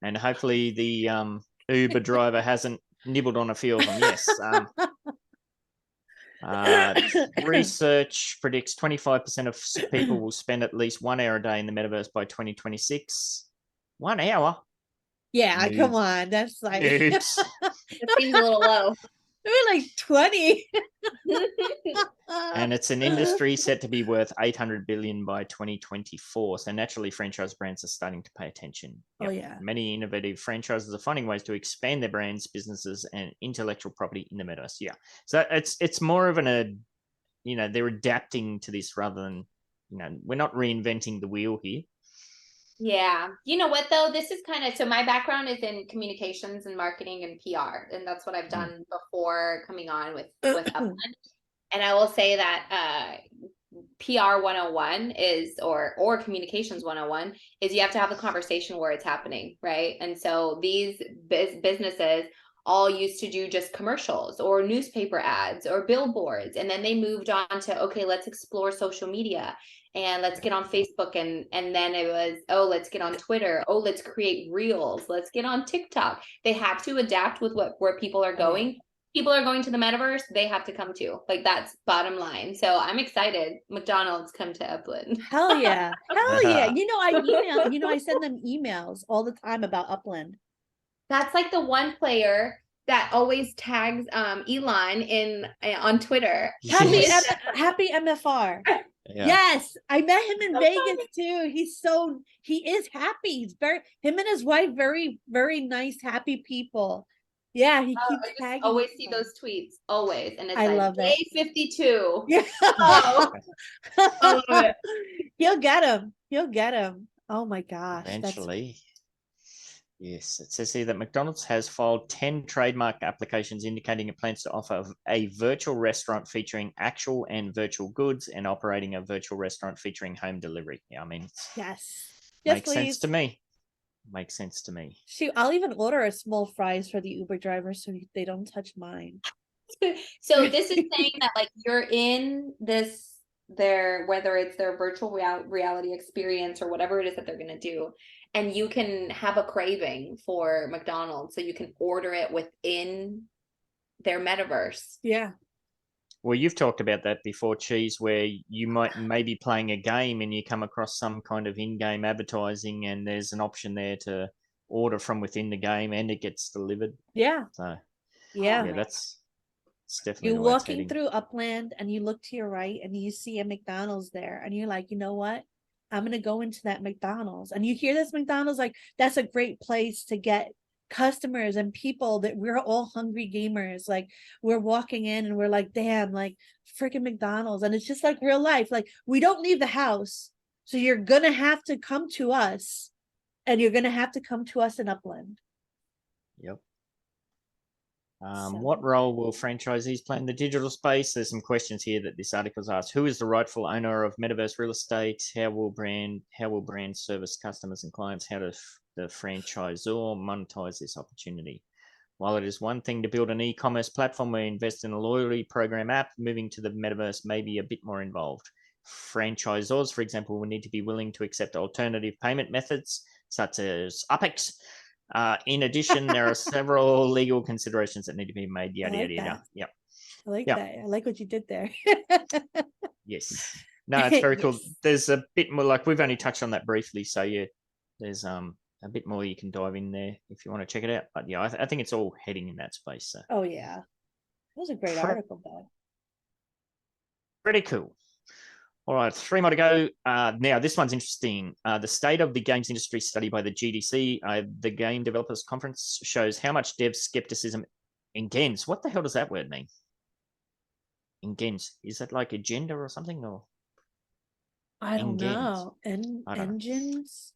Speaker 1: And hopefully the Uber driver hasn't nibbled on a few of them. Yes. Research predicts 25% of people will spend at least 1 hour a day in the metaverse by 2026. 1 hour?
Speaker 3: Yeah, come on. That's like
Speaker 5: it seems a little low.
Speaker 3: were like 20.
Speaker 1: And it's an industry set to be worth 800 billion by 2024. So naturally, franchise brands are starting to pay attention.
Speaker 3: Oh yeah.
Speaker 1: Many innovative franchises are finding ways to expand their brands, businesses, and intellectual property in the metaverse. Yeah. So it's more of they're adapting to this rather than, we're not reinventing the wheel here.
Speaker 5: Yeah. You know what though? This is kind of, so my background is in communications and marketing and PR, and that's what I've done before coming on with Upland. And I will say that PR 101 is, or communications 101 is, you have to have a conversation where it's happening, right? And so these businesses all used to do just commercials or newspaper ads or billboards, and then they moved on to, okay, let's explore social media and let's get on Facebook, and then it was, oh, let's get on Twitter, oh, let's create reels, let's get on TikTok. They have to adapt with where people are going. People are going to the metaverse, they have to come to. Like, that's bottom line. So I'm excited. McDonald's, come to Upland.
Speaker 3: Hell yeah. Hell yeah. I send them emails all the time about Upland.
Speaker 5: That's like the one player that always tags Elon on Twitter.
Speaker 3: Happy MFR. Yeah. Yes, I met him in Vegas too. He is happy. He's him and his wife, very, very nice, happy people. Yeah, he keeps tagging.
Speaker 5: Always see those tweets, always, and it's
Speaker 3: I love that.
Speaker 5: A52.
Speaker 3: Yeah.
Speaker 5: Oh. I love it.
Speaker 3: He'll get him. He'll get him. Oh my gosh.
Speaker 1: Eventually. Yes, it says here that McDonald's has filed 10 trademark applications indicating it plans to offer a virtual restaurant featuring actual and virtual goods and operating a virtual restaurant featuring home delivery. Yeah, I mean,
Speaker 3: yes,
Speaker 1: makes sense to me. Makes sense to me.
Speaker 3: Shoot, I'll even order a small fries for the Uber driver so they don't touch mine.
Speaker 5: So this is saying that, like, you're in whether it's their virtual reality experience or whatever it is that they're going to do, and you can have a craving for McDonald's, so you can order it within their metaverse.
Speaker 3: Yeah.
Speaker 1: Well, you've talked about that before, Cheese, where you might maybe playing a game and you come across some kind of in-game advertising, and there's an option there to order from within the game and it gets delivered.
Speaker 3: Yeah.
Speaker 1: So
Speaker 3: yeah,
Speaker 1: that's definitely.
Speaker 3: You're walking through Upland and you look to your right and you see a McDonald's there, and you're like, you know what? I'm gonna go into that McDonald's, and you hear this McDonald's, like, that's a great place to get customers and people that we're all hungry gamers. Like, we're walking in and we're like, damn, like, freaking McDonald's. And it's just like real life. Like, we don't leave the house, so you're gonna have to come to us, and you're gonna have to come to us in Upland.
Speaker 1: Yep. What role will franchisees play in the digital space? There's some questions here that this article's asked. Who is the rightful owner of metaverse real estate? How will brand service customers and clients? How does the franchisor monetize this opportunity? While it is one thing to build an e-commerce platform or invest in a loyalty program app, moving to the metaverse may be a bit more involved. Franchisors, for example, will need to be willing to accept alternative payment methods such as UPEX. In addition, there are several legal considerations that need to be made. Yada, yada, yada. Yep.
Speaker 3: I like that. I like what you did there.
Speaker 1: Yes. No, it's very cool. Yes. There's a bit more, like, we've only touched on that briefly. So yeah, there's a bit more you can dive in there if you want to check it out. But yeah, I think it's all heading in that space. So.
Speaker 3: Oh yeah, that was a great article, though.
Speaker 1: Pretty cool. All right, 3 more to go. Now, this one's interesting. The State of the Games Industry study by the GDC, the Game Developers Conference, shows how much dev skepticism engens. What the hell does that word mean? Engens. Is that like agenda or something? Or
Speaker 3: I don't know. Engines?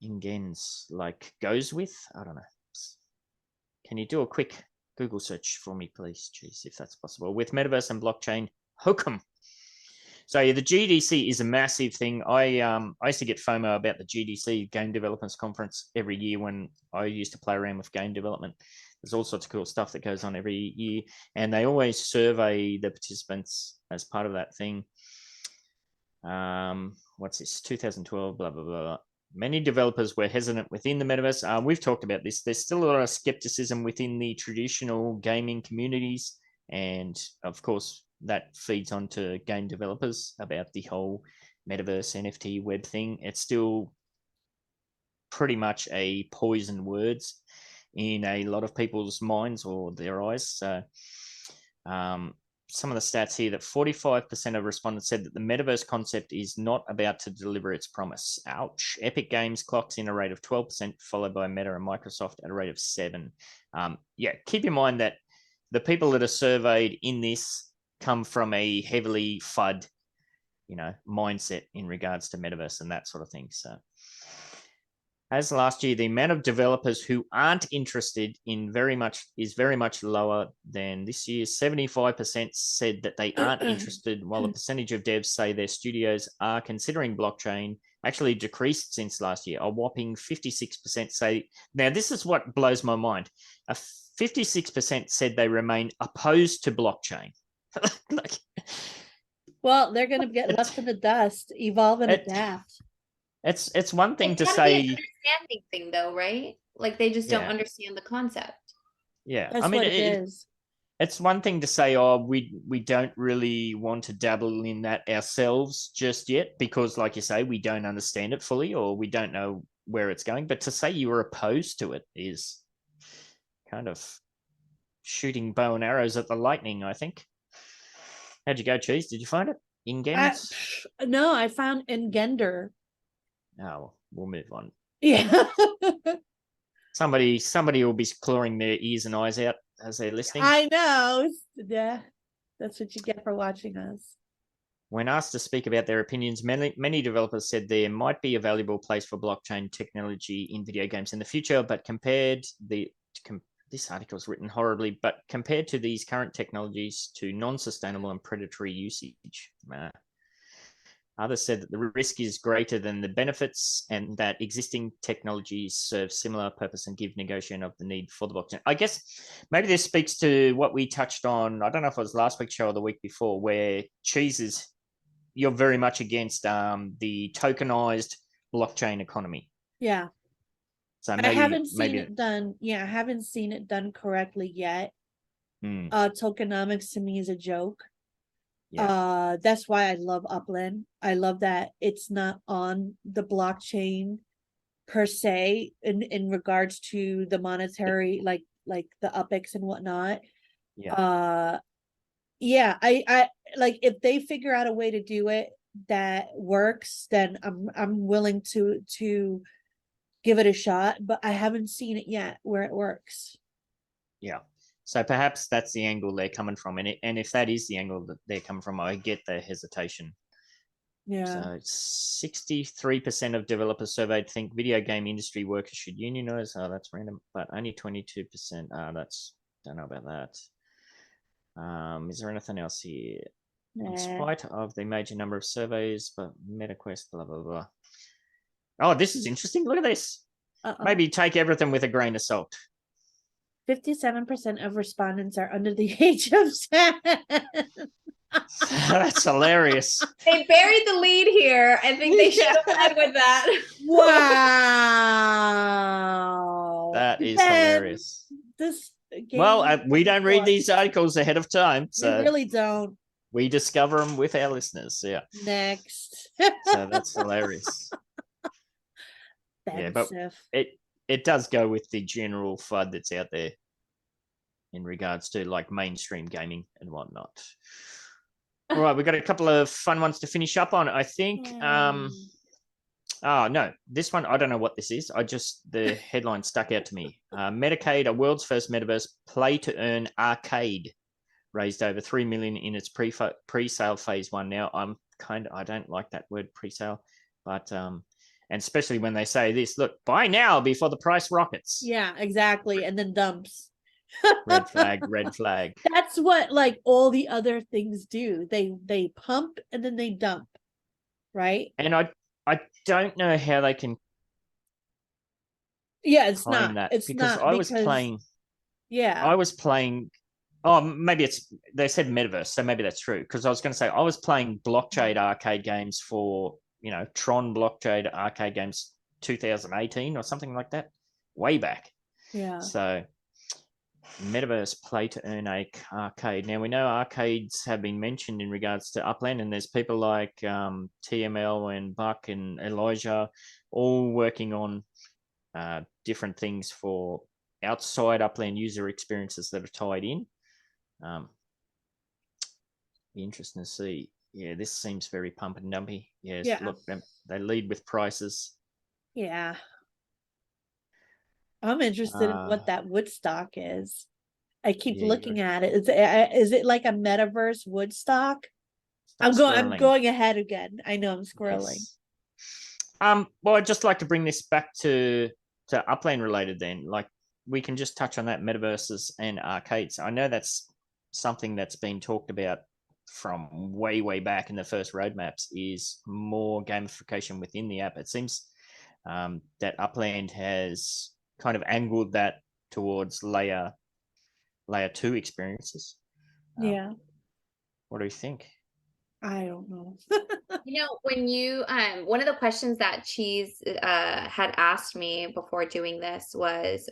Speaker 1: Engens, like goes with? I don't know. Can you do a quick Google search for me, please, Cheese, if that's possible? With metaverse and blockchain, hokum. So yeah, the GDC is a massive thing. I used to get FOMO about the GDC, Game Developers Conference, every year when I used to play around with game development. There's all sorts of cool stuff that goes on every year, and they always survey the participants as part of that thing. What's this? 2012, blah, blah, blah. Many developers were hesitant within the metaverse. We've talked about this. There's still a lot of skepticism within the traditional gaming communities, and of course, that feeds onto game developers about the whole metaverse NFT web thing. It's still pretty much a poison words. in a lot of people's minds or their eyes. So some of the stats here, that 45% of respondents said that the metaverse concept is not about to deliver its promise. Ouch. Epic Games clocks in a rate of 12%, followed by Meta and Microsoft at a rate of 7%. Yeah, keep in mind that the people that are surveyed in this come from a heavily FUD, mindset in regards to metaverse and that sort of thing. So as last year, the amount of developers who aren't interested in is very much lower than this year. 75% said that they aren't interested, while the percentage of devs say their studios are considering blockchain actually decreased since last year. A whopping 56% say, now this is what blows my mind. 56% said they remain opposed to blockchain.
Speaker 3: Well, they're going to get left in the dust, evolve and adapt.
Speaker 1: It's one thing to
Speaker 5: It's
Speaker 1: say,
Speaker 5: an understanding thing though, right? Like they just don't understand the concept.
Speaker 1: Yeah,
Speaker 3: that's what it is.
Speaker 1: It's one thing to say, oh, we don't really want to dabble in that ourselves just yet, because like you say, we don't understand it fully or we don't know where it's going. But to say you were opposed to it is kind of shooting bow and arrows at the lightning, I think. How'd you go, Cheese? Did you find it? Ingens?
Speaker 3: No, I found Engender.
Speaker 1: Oh, we'll move on.
Speaker 3: Yeah.
Speaker 1: Somebody will be clawing their ears and eyes out as they're listening.
Speaker 3: I know. Yeah, that's what you get for watching us.
Speaker 1: When asked to speak about their opinions, many developers said there might be a valuable place for blockchain technology in video games in the future, but this article is written horribly, but compared to these current technologies to non-sustainable and predatory usage. Others said that the risk is greater than the benefits and that existing technologies serve similar purpose and give negotiation of the need for the blockchain. I guess maybe this speaks to what we touched on. I don't know if it was last week's show or the week before, where you're very much against the tokenized blockchain economy.
Speaker 3: Yeah.
Speaker 1: So
Speaker 3: I haven't seen it done. Yeah, I haven't seen it done correctly yet. Tokenomics to me is a joke. Yeah. That's why I love Upland. I love that it's not on the blockchain per se in regards to the monetary, like the UPX and whatnot. Yeah. Yeah, I like, if they figure out a way to do it that works, then I'm willing to give it a shot, but I haven't seen it yet where it works. Yeah.
Speaker 1: So perhaps that's the angle they're coming from. And if that is the angle that they're coming from, I get their hesitation.
Speaker 3: Yeah.
Speaker 1: So 63% of developers surveyed think video game industry workers should unionize. Oh, that's random. But only 22%. Don't know about that. Is there anything else here? In spite of the major number of surveys, but MetaQuest, blah, blah, blah. Oh, this is interesting. Look at this. Maybe take everything with a grain of salt.
Speaker 3: 57% of respondents are under the age of 10.
Speaker 1: That's hilarious.
Speaker 5: They buried the lead here. I think they should have led with that.
Speaker 3: Wow.
Speaker 1: That is hilarious. We don't read these articles ahead of time. So
Speaker 3: we really don't.
Speaker 1: We discover them with our listeners. Yeah.
Speaker 3: Next.
Speaker 1: So that's hilarious. Yeah, but it does go with the general FUD that's out there in regards to like mainstream gaming and whatnot. All right, we've got a couple of fun ones to finish up on. I think oh no, this one, I don't know what this is. The headline stuck out to me. Medicaid, a world's first metaverse play to earn arcade, raised over 3 million in its pre-sale phase 1. Now I don't like that word pre-sale, but and especially when they say this, look, buy now before the price rockets.
Speaker 3: Yeah, exactly. And then dumps.
Speaker 1: Red flag, red flag.
Speaker 3: That's what like all the other things do. They pump and then they dump. Right?
Speaker 1: And I don't know how they can.
Speaker 3: Yeah, it's not.
Speaker 1: That
Speaker 3: it's
Speaker 1: because
Speaker 3: not
Speaker 1: I was playing.
Speaker 3: Yeah.
Speaker 1: I was playing. Oh, maybe they said metaverse, so maybe that's true. Because I was going to say I was playing blockchain arcade games for, Tron blockchain arcade games 2018 or something like that, way back.
Speaker 3: Yeah.
Speaker 1: So metaverse play to earn arcade. Now we know arcades have been mentioned in regards to Upland, and there's people like TML and Buck and Elijah all working on different things for outside Upland user experiences that are tied in. Be interesting to see. Yeah, this seems very pump and dumpy. Yes,
Speaker 3: Yeah.
Speaker 1: look, they lead with prices.
Speaker 3: Yeah. I'm interested in what that Woodstock is. I keep looking at it. Is it like a metaverse Woodstock? I'm going ahead again. I know I'm scrolling.
Speaker 1: Yes. Well, I'd just like to bring this back to Upland related then. Like, we can just touch on that, metaverses and arcades. I know that's something that's been talked about from way back in the first roadmaps, is more gamification within the app. It seems that Upland has kind of angled that towards layer 2 experiences.
Speaker 3: Yeah.
Speaker 1: What do you think?
Speaker 3: I don't know.
Speaker 5: When you one of the questions that Cheese had asked me before doing this was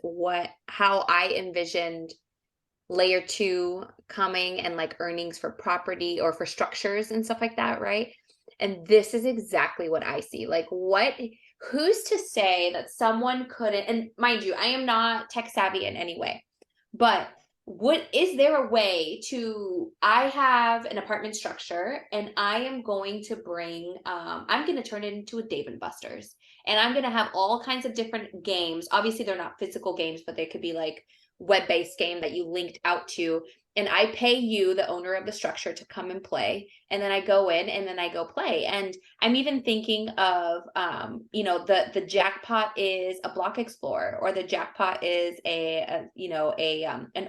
Speaker 5: how I envisioned layer 2 coming and like earnings for property or for structures and stuff like that, right? And this is exactly what I see. Like, who's to say that someone couldn't, and mind you, I am not tech savvy in any way, but is there a way I have an apartment structure and I am going to bring, I'm going to turn it into a Dave & Buster's, and I'm going to have all kinds of different games. Obviously they're not physical games, but they could be like web-based game that you linked out to, and I pay you, the owner of the structure, to come and play, and then I go in and then I go play. And I'm even thinking of the jackpot is a block explorer, or the jackpot is an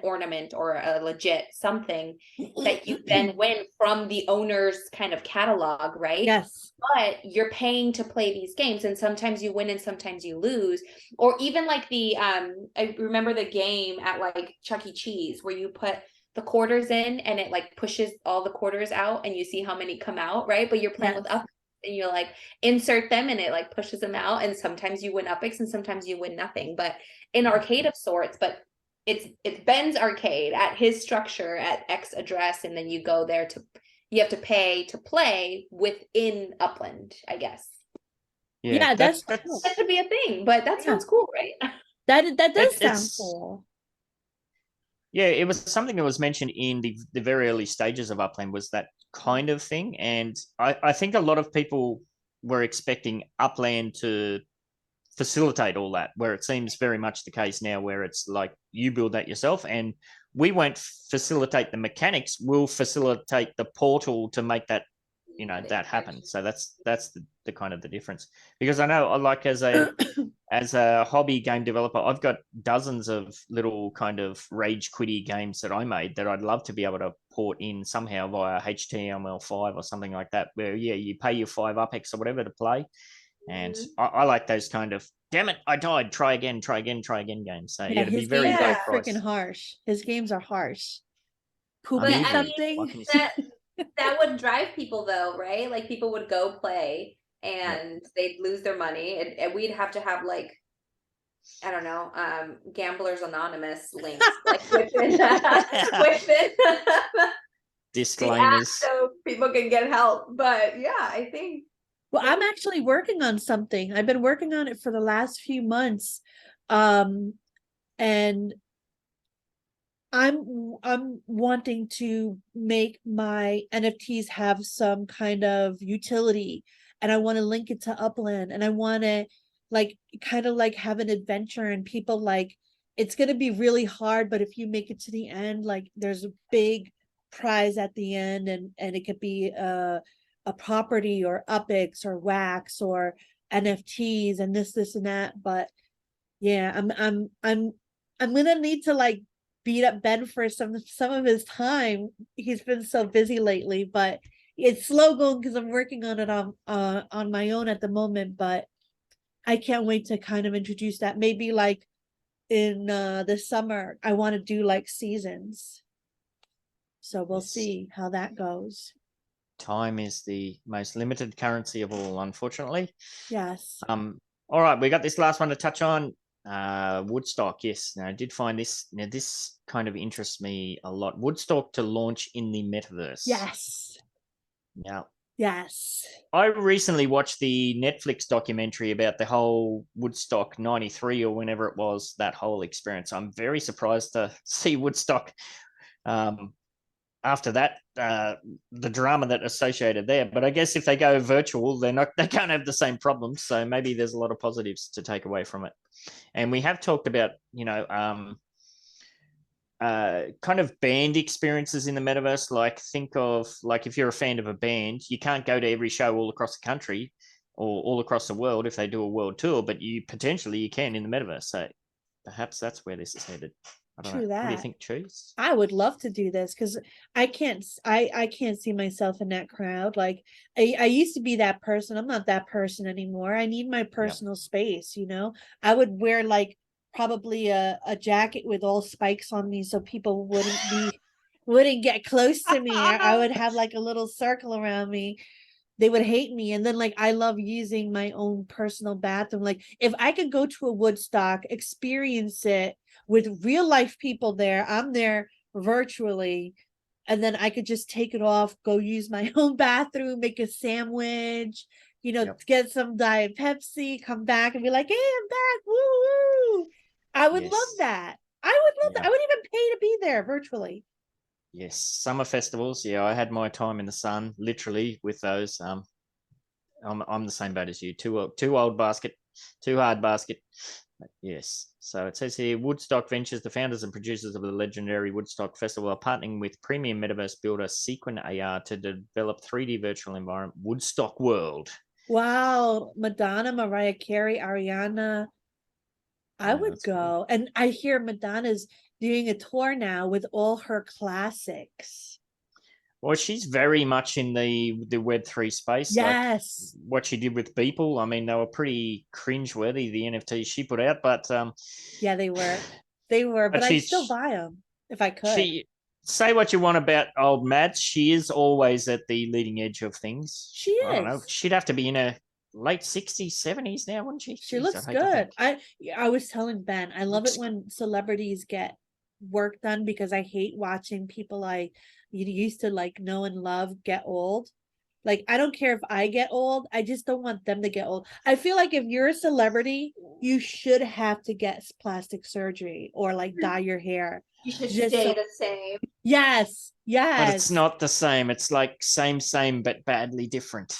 Speaker 5: ornament or a legit something that you then win from the owner's kind of catalog, right?
Speaker 3: Yes.
Speaker 5: But you're paying to play these games, and sometimes you win and sometimes you lose. Or even like I remember the game at like Chuck E. Cheese where you put the quarters in and it like pushes all the quarters out and you see how many come out, right? But you're playing with up, and you like insert them and it like pushes them out, and sometimes you win upix and sometimes you win nothing. But in arcade of sorts, but it's Ben's arcade at his structure at X address, and then you go there you have to pay to play within Upland, I guess.
Speaker 3: Yeah, that
Speaker 5: could be a thing, but that sounds cool, right?
Speaker 3: That does sound cool.
Speaker 1: Yeah, it was something that was mentioned in the very early stages of Upland, was that kind of thing. And I think a lot of people were expecting Upland to facilitate all that, where it seems very much the case now, where it's like you build that yourself, and we won't facilitate the mechanics, we'll facilitate the portal to make that that happen. So that's the kind of the difference. Because I know, like, as a hobby game developer, I've got dozens of little kind of rage quitty games that I made that I'd love to be able to port in somehow via HTML5 or something like that, where you pay your 5 UPX or whatever to play. And I like those kind of, damn it, I died, try again games. So yeah, to be very low price.
Speaker 3: Freaking harsh. His games are harsh.
Speaker 5: Pooping something that would drive people though, right? Like people would go play and they'd lose their money, and we'd have to have like, I don't know, Gamblers Anonymous links like within
Speaker 1: disclaimers
Speaker 5: so people can get help. But yeah, I think.
Speaker 3: Well, I'm actually working on something. I've been working on it for the last few months. And I'm wanting to make my NFTs have some kind of utility, and I want to link it to Upland, and I want to like kind of like have an adventure, and people like, it's going to be really hard, but if you make it to the end, like there's a big prize at the end, and it could be a property or UPX or wax or NFTs and this and that. But yeah, I'm gonna need to like beat up Ben for some of his time. He's been so busy lately, but it's slow going because I'm working on it on my own at the moment. But I can't wait to kind of introduce that. Maybe like in the summer, I want to do like seasons. So we'll see how that goes.
Speaker 1: Time is the most limited currency of all, unfortunately.
Speaker 3: Yes.
Speaker 1: All right, we got this last one to touch on. Woodstock. Yes, now I did find this. Now this kind of interests me a lot. Woodstock to launch in the metaverse.
Speaker 3: Yes.
Speaker 1: Yeah.
Speaker 3: Yes.
Speaker 1: I recently watched the Netflix documentary about the whole Woodstock 93 or whenever it was, that whole experience. I'm very surprised to see Woodstock after that, the drama that associated there. But I guess if they go virtual, they can't have the same problems. So maybe there's a lot of positives to take away from it. And we have talked about, kind of band experiences in the metaverse. Like, think of, like, if you're a fan of a band, you can't go to every show all across the country or all across the world if they do a world tour, but you can in the metaverse. So perhaps that's where this is headed. I don't know.
Speaker 3: That.
Speaker 1: What do you think, Cheese?
Speaker 3: I would love to do this because I can't see myself in that crowd. Like I used to be that person. I'm not that person anymore. I need my personal space, I would wear like probably a jacket with all spikes on me so people wouldn't get close to me. I would have like a little circle around me. They would hate me. And then like I love using my own personal bathroom. Like if I could go to a Woodstock, experience it with real life people there, I'm there virtually, and then I could just take it off, go use my own bathroom, make a sandwich, get some Diet Pepsi, come back and be like, hey, I'm back. Woo woo. I would love that. I would love that. I would even pay to be there virtually.
Speaker 1: Yes, summer festivals. Yeah, I had my time in the sun, literally, with those. I'm the same boat as you. Too old basket, too hard basket. But yes. So it says here, Woodstock Ventures, the founders and producers of the legendary Woodstock Festival, are partnering with premium metaverse builder Sequin AR to develop 3D virtual environment Woodstock World.
Speaker 3: Wow, Madonna, Mariah Carey, Ariana. I would go. Cool. And I hear Madonna's doing a tour now with all her classics.
Speaker 1: Well, she's very much in the Web3 space.
Speaker 3: Yes.
Speaker 1: Like what she did with Beeple. I mean, they were pretty cringeworthy, the NFTs she put out, but
Speaker 3: yeah, they were, but I'd still buy them if I could.
Speaker 1: Say what you want about old Mads, she is always at the leading edge of things.
Speaker 3: She is.
Speaker 1: I don't know. She'd have to be in her late 60s, 70s now, wouldn't she?
Speaker 3: She looks good. I was telling Ben, I love it when celebrities get work done because I hate watching people you used to like know and love get old. Like I don't care if I get old, I just don't want them to get old. I feel like if you're a celebrity, you should have to get plastic surgery or like dye your hair.
Speaker 5: You should stay the same.
Speaker 3: Yes.
Speaker 1: But it's not the same. It's like same but badly different.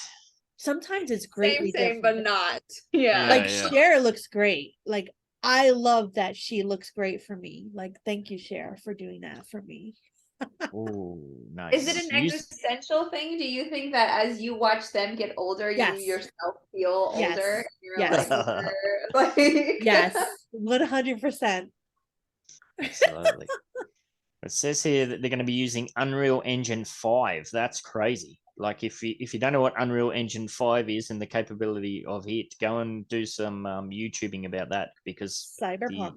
Speaker 3: Sometimes it's greatly
Speaker 5: same
Speaker 3: different.
Speaker 5: but not. Yeah.
Speaker 3: Like Cher looks great. Like I love that she looks great for me. Like thank you, Cher, for doing that for me.
Speaker 1: Oh, nice.
Speaker 5: Is it an existential thing? Do you think that as you watch them get older, you yourself feel older?
Speaker 3: Yes.
Speaker 5: Like,
Speaker 3: yes, 100%.
Speaker 1: Absolutely. It says here that they're going to be using Unreal Engine 5. That's crazy. Like if you don't know what Unreal Engine 5 is and the capability of it, go and do some YouTubing about that because
Speaker 3: Cyberpunk.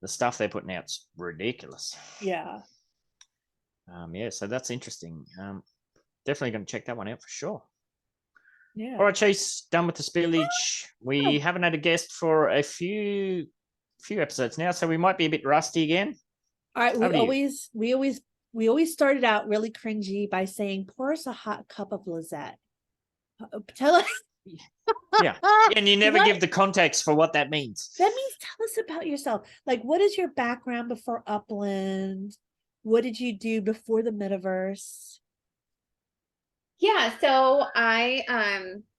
Speaker 1: The stuff they're putting out's ridiculous.
Speaker 3: Yeah.
Speaker 1: So that's interesting. Definitely going to check that one out for sure.
Speaker 3: Yeah.
Speaker 1: All right, Chase, done with the spillage. We haven't had a guest for a few episodes now, so we might be a bit rusty again.
Speaker 3: All right, we always started out really cringy by saying, "Pour us a hot cup of Lisette." Tell us.
Speaker 1: Yeah, and you never give the context for what that means.
Speaker 3: That means tell us about yourself. Like, what is your background before Upland? What did you do before the metaverse?
Speaker 5: Yeah, so I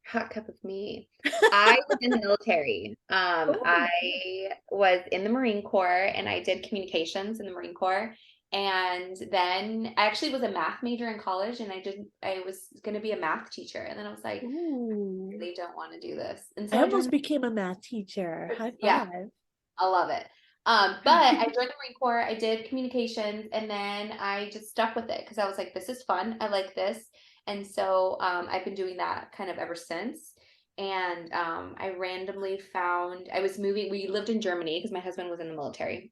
Speaker 5: hot cup of me. I was in the military. I was in the Marine Corps and I did communications in the Marine Corps. And then I actually was a math major in college and I was going to be a math teacher. And then I was like,
Speaker 3: ooh,
Speaker 5: I really don't want to do this. And so
Speaker 3: I almost became a math teacher. High five.
Speaker 5: Yeah, I love it. But I joined the Marine Corps, I did communications, and then I just stuck with it because I was like, this is fun. I like this. And so I've been doing that kind of ever since. And I randomly found, we lived in Germany because my husband was in the military.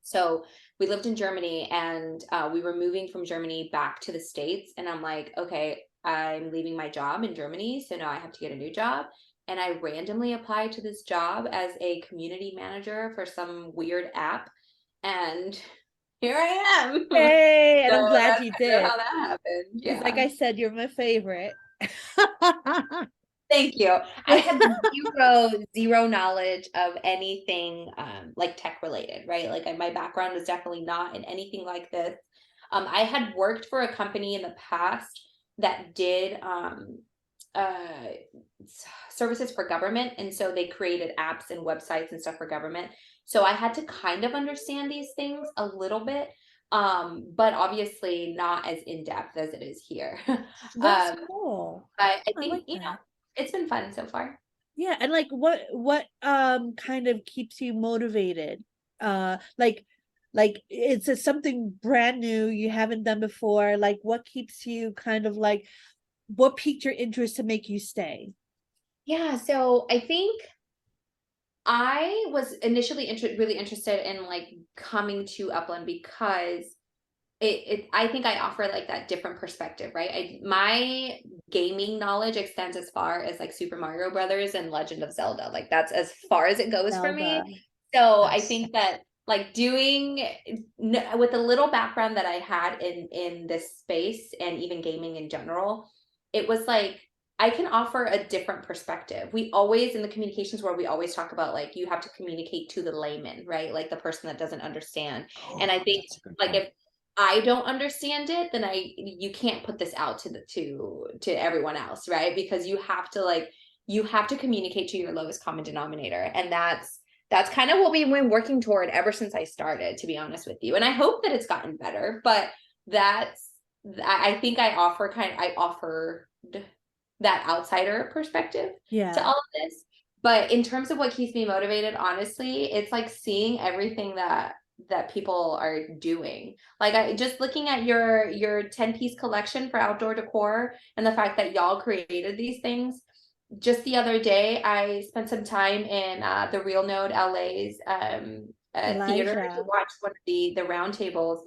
Speaker 5: So we lived in Germany and we were moving from Germany back to the States. And I'm like, okay, I'm leaving my job in Germany. So now I have to get a new job. And I randomly applied to this job as a community manager for some weird app. And here I am.
Speaker 3: Hey, and I'm glad you did.
Speaker 5: How that happened. Yeah.
Speaker 3: Like I said, you're my favorite.
Speaker 5: Thank you. I have zero knowledge of anything like tech related, right? Like my background is definitely not in anything like this. I had worked for a company in the past that did services for government, and so they created apps and websites and stuff for government. So I had to kind of understand these things a little bit, but obviously not as in depth as it is here.
Speaker 3: That's cool.
Speaker 5: But I
Speaker 3: I
Speaker 5: think
Speaker 3: like
Speaker 5: you know
Speaker 3: that.
Speaker 5: it's been fun so far.
Speaker 3: Yeah, and like what kind of keeps you motivated? Like it's something brand new you haven't done before. Like what keeps you kind of like what piqued your interest to make you stay?
Speaker 5: Yeah, so I think I was initially really interested in like coming to Upland because I think I offer like that different perspective, right? My gaming knowledge extends as far as like Super Mario Brothers and Legend of Zelda. Like that's as far as it goes for me.
Speaker 3: Zelda.
Speaker 5: So I
Speaker 1: Nice.
Speaker 5: think that like doing with the little background that I had in this space and even gaming in general, it was like I can offer a different perspective. We always in the communications world, we always talk about like you have to communicate to the layman, right? Like the person that doesn't understand. And I think
Speaker 1: That's a good
Speaker 5: like
Speaker 1: point.
Speaker 5: if I don't understand it, then you can't put this out to everyone else, right? Because you have to communicate to your lowest common denominator. And that's kind of what we've been working toward ever since I started, to be honest with you. And I hope that it's gotten better, but I think I offered that outsider perspective to all of this. But in terms of what keeps me motivated, honestly, it's like seeing everything that people are doing. Like I just looking at your 10-piece collection for outdoor decor and the fact that y'all created these things. Just the other day, I spent some time in the Real Node LA's theater to watch one of the roundtables.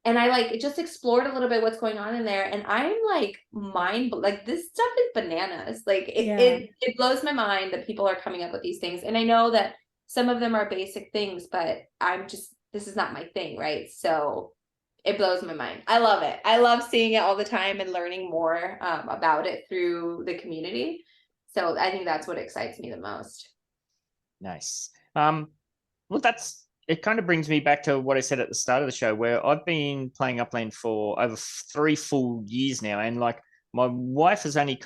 Speaker 5: And I like just explored a little bit what's going on in there, and I'm like like this stuff is bananas. Like it blows my mind that people are coming up with these things. And I know that some of them are basic things, but this is not my thing, right? So it blows my mind. I love it. I love seeing it all the time and learning more about it through the community. So I think that's what excites me the most.
Speaker 1: Nice. Well, it kind of brings me back to what I said at the start of the show, where I've been playing Upland for over 3 full years now. And like my wife has only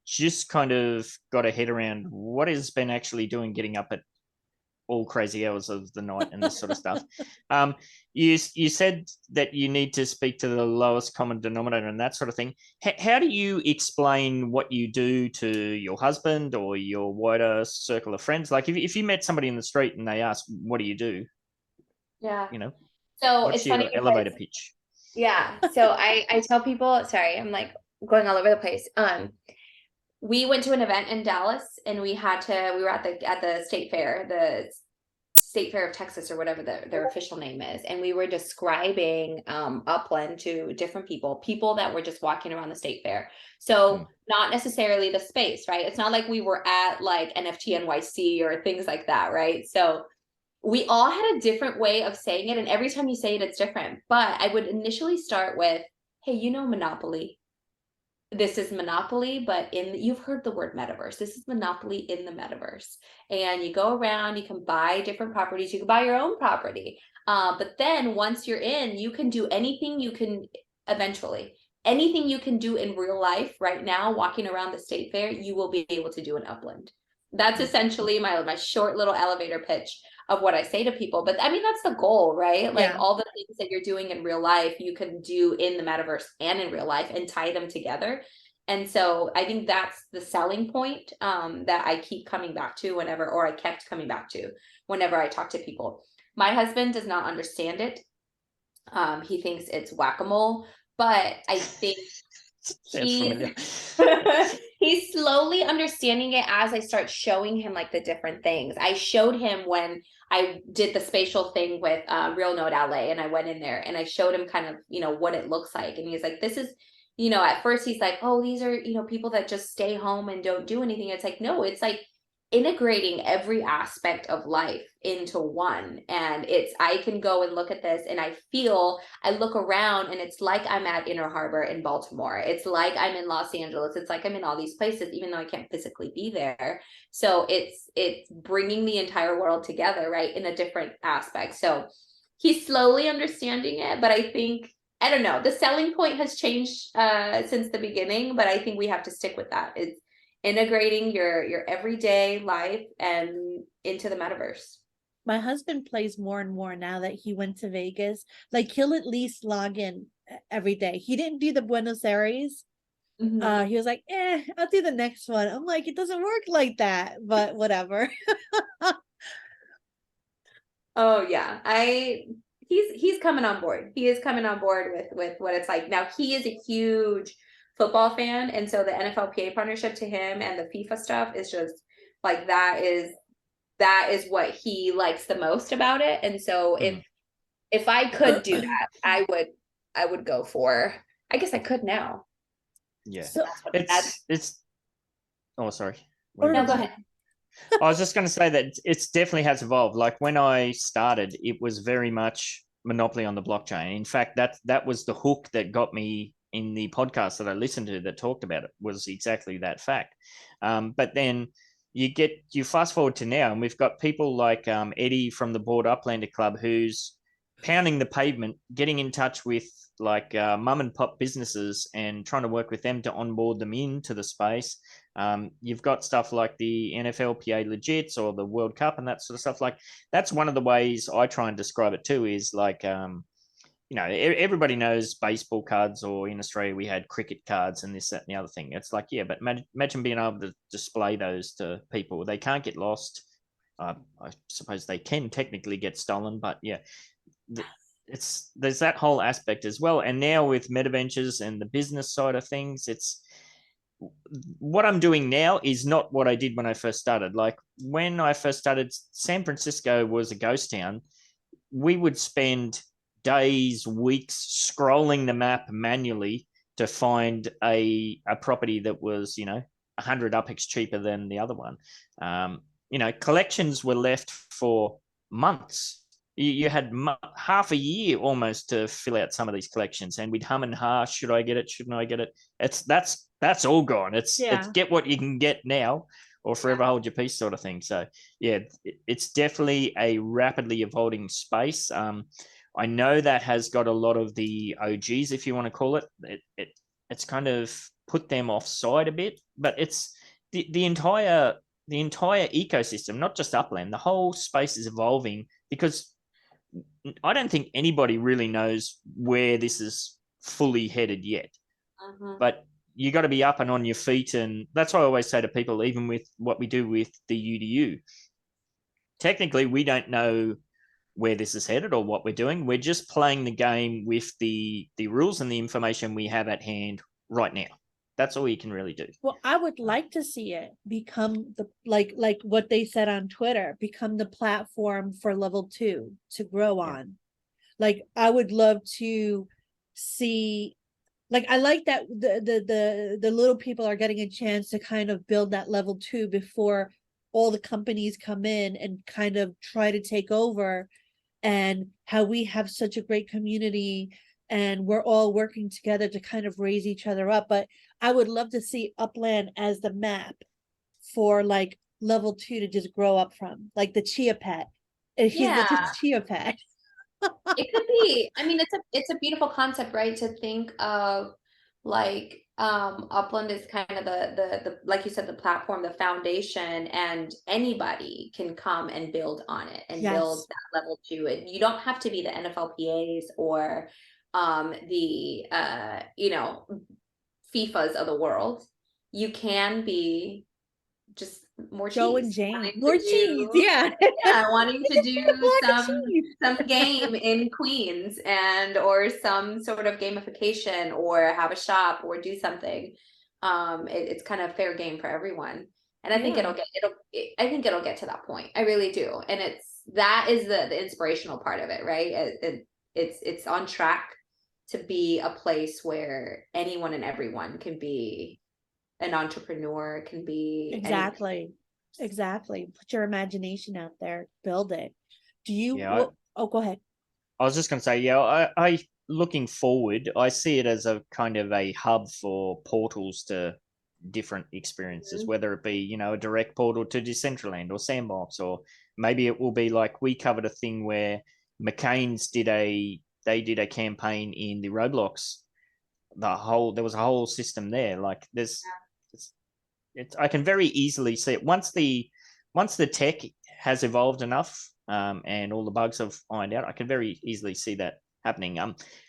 Speaker 1: just got her head around what has been actually doing, getting up at all crazy hours of the night and this sort of stuff. You said that you need to speak to the lowest common denominator and that sort of thing. How do you explain what you do to your husband or your wider circle of friends? Like if you met somebody in the street and they ask, what do you do?
Speaker 5: Yeah.
Speaker 1: So what's your elevator pitch?
Speaker 5: Yeah. So I tell people, sorry, I'm like going all over the place. We went to an event in Dallas and we were at the state fair, the State Fair of Texas or whatever their official name is. And we were describing Upland to different people that were just walking around the state fair. So not necessarily the space, right? It's not like we were at like NFT NYC or things like that, right? So we all had a different way of saying it. And every time you say it, it's different. But I would initially start with, hey, Monopoly. This is Monopoly, but you've heard the word metaverse. This is Monopoly in the metaverse. And you go around, you can buy different properties. You can buy your own property. But then once you're in, you can do anything anything you can do in real life right now, walking around the state fair, you will be able to do in Upland. That's essentially my short little elevator pitch of what I say to people. But I mean, that's the goal, right? Like all the things that you're doing in real life, you can do in the metaverse and in real life and tie them together. And so I think that's the selling point that I keep coming back to I kept coming back to whenever I talk to people. My husband does not understand it. He thinks it's whack-a-mole, but I think he's slowly understanding it as I start showing him like the different things. I showed him when I did the spatial thing with Real Node LA, and I went in there and I showed him kind of, what it looks like. And he's like, this is, at first he's like, oh, these are, people that just stay home and don't do anything. It's like, no, it's like integrating every aspect of life into one. And I can go and look at this and I look around and it's like I'm at Inner Harbor in Baltimore. It's like I'm in Los Angeles. It's like I'm in all these places, even though I can't physically be there. So it's bringing the entire world together, right, in a different aspect. So he's slowly understanding it, but I think, I don't know, the selling point has changed since the beginning, but I think we have to stick with that. It's integrating your everyday life and into the metaverse.
Speaker 3: My husband plays more and more now that he went to Vegas. Like, he'll at least log in every day. He didn't do the Buenos Aires.
Speaker 5: Mm-hmm.
Speaker 3: He was like, I'll do the next one. I'm like, it doesn't work like that, but whatever.
Speaker 5: Oh yeah, he's coming on board. He is coming on board with what it's like. Now he is a huge football fan, and so the NFLPA partnership to him and the FIFA stuff is just like that is what he likes the most about it. And so if I could do that, I would go for, I guess I could now.
Speaker 1: Yeah.
Speaker 5: So
Speaker 1: it's oh, sorry.
Speaker 5: No, go ahead.
Speaker 1: I was just going to say that it's definitely has evolved. Like when I started, it was very much monopoly on the blockchain. In fact, that was the hook that got me in the podcast that I listened to that talked about it, was exactly that fact. But then you fast forward to now, and we've got people like Eddie from the Board Uplander Club, who's pounding the pavement, getting in touch with like mum and pop businesses and trying to work with them to onboard them into the space. You've got stuff like the NFLPA legits or the World Cup and that sort of stuff. Like that's one of the ways I try and describe it too, is like, everybody knows baseball cards, or in Australia we had cricket cards and this, that, and the other thing. It's like, yeah, but imagine being able to display those to people. They can't get lost. I suppose they can technically get stolen, but yeah, there's that whole aspect as well. And now with MetaVentures and the business side of things, it's what I'm doing now is not what I did when I first started. Like when I first started, San Francisco was a ghost town. We would spend days, weeks scrolling the map manually to find a property that was, 100 UPEX cheaper than the other one. Collections were left for months. You had half a year almost to fill out some of these collections, and we'd hum and ha, should I get it? Shouldn't I get it? That's all gone. It's get what you can get now, or forever hold your peace sort of thing. So yeah, it's definitely a rapidly evolving space. I know that has got a lot of the OGs, if you want to call it. It's kind of put them offside a bit, but it's the entire ecosystem, not just Upland. The whole space is evolving because I don't think anybody really knows where this is fully headed yet. But you got to be up and on your feet, and that's why I always say to people, even with what we do with the UDU, technically we don't know where this is headed or what we're doing. We're just playing the game with the rules and the information we have at hand right now. That's all you can really do.
Speaker 3: Well, I would like to see it become the like what they said on Twitter, become the platform for level 2 to grow on. Like I would love to see, like I like that the little people are getting a chance to kind of build that level 2 before all the companies come in and kind of try to take over, and how we have such a great community and we're all working together to kind of raise each other up. But I would love to see Upland as the map for like level 2 to just grow up from, like the Chia Pet. It's a Chia Pet.
Speaker 5: It could be. I mean, it's a beautiful concept, right? To think of like Upland is kind of the like you said, the platform, the foundation, and anybody can come and build on it and build that level 2. And you don't have to be the NFLPAs or the FIFAs of the world. You can be just more
Speaker 3: Joe
Speaker 5: cheese.
Speaker 3: and Jane. More cheese, yeah.
Speaker 5: Wanting to do some game in Queens or some sort of gamification or have a shop or do something. It's kind of fair game for everyone. And I think it'll get to that point. I really do. And that is the inspirational part of it, right? It's on track to be a place where anyone and everyone can be an entrepreneur, can be
Speaker 3: exactly. Exactly. Put your imagination out there, build it. Do you,
Speaker 1: Yeah,
Speaker 3: oh, go ahead.
Speaker 1: I was just going to say, yeah, I looking forward, I see it as a kind of a hub for portals to different experiences, whether it be, you know, a direct portal to Decentraland or Sandbox, or maybe it will be like we covered a thing where McCain's did a campaign in the Roblox. There was a whole system there. Like I can very easily see it once the tech has evolved enough, and all the bugs have ironed out. I can very easily see that happening.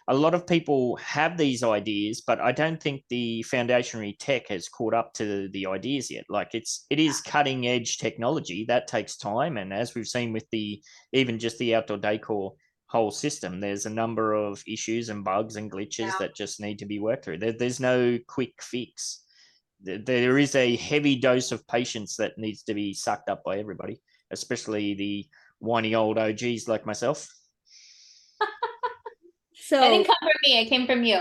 Speaker 1: A lot of people have these ideas, but I don't think the foundationary tech has caught up to the ideas yet. Like it is cutting edge technology that takes time, and as we've seen with even just the outdoor decor whole system, there's a number of issues and bugs and glitches that just need to be worked through. There's no quick fix. There is a heavy dose of patience that needs to be sucked up by everybody, especially the whiny old OGs like myself.
Speaker 3: So
Speaker 5: I didn't come from me, it came from you.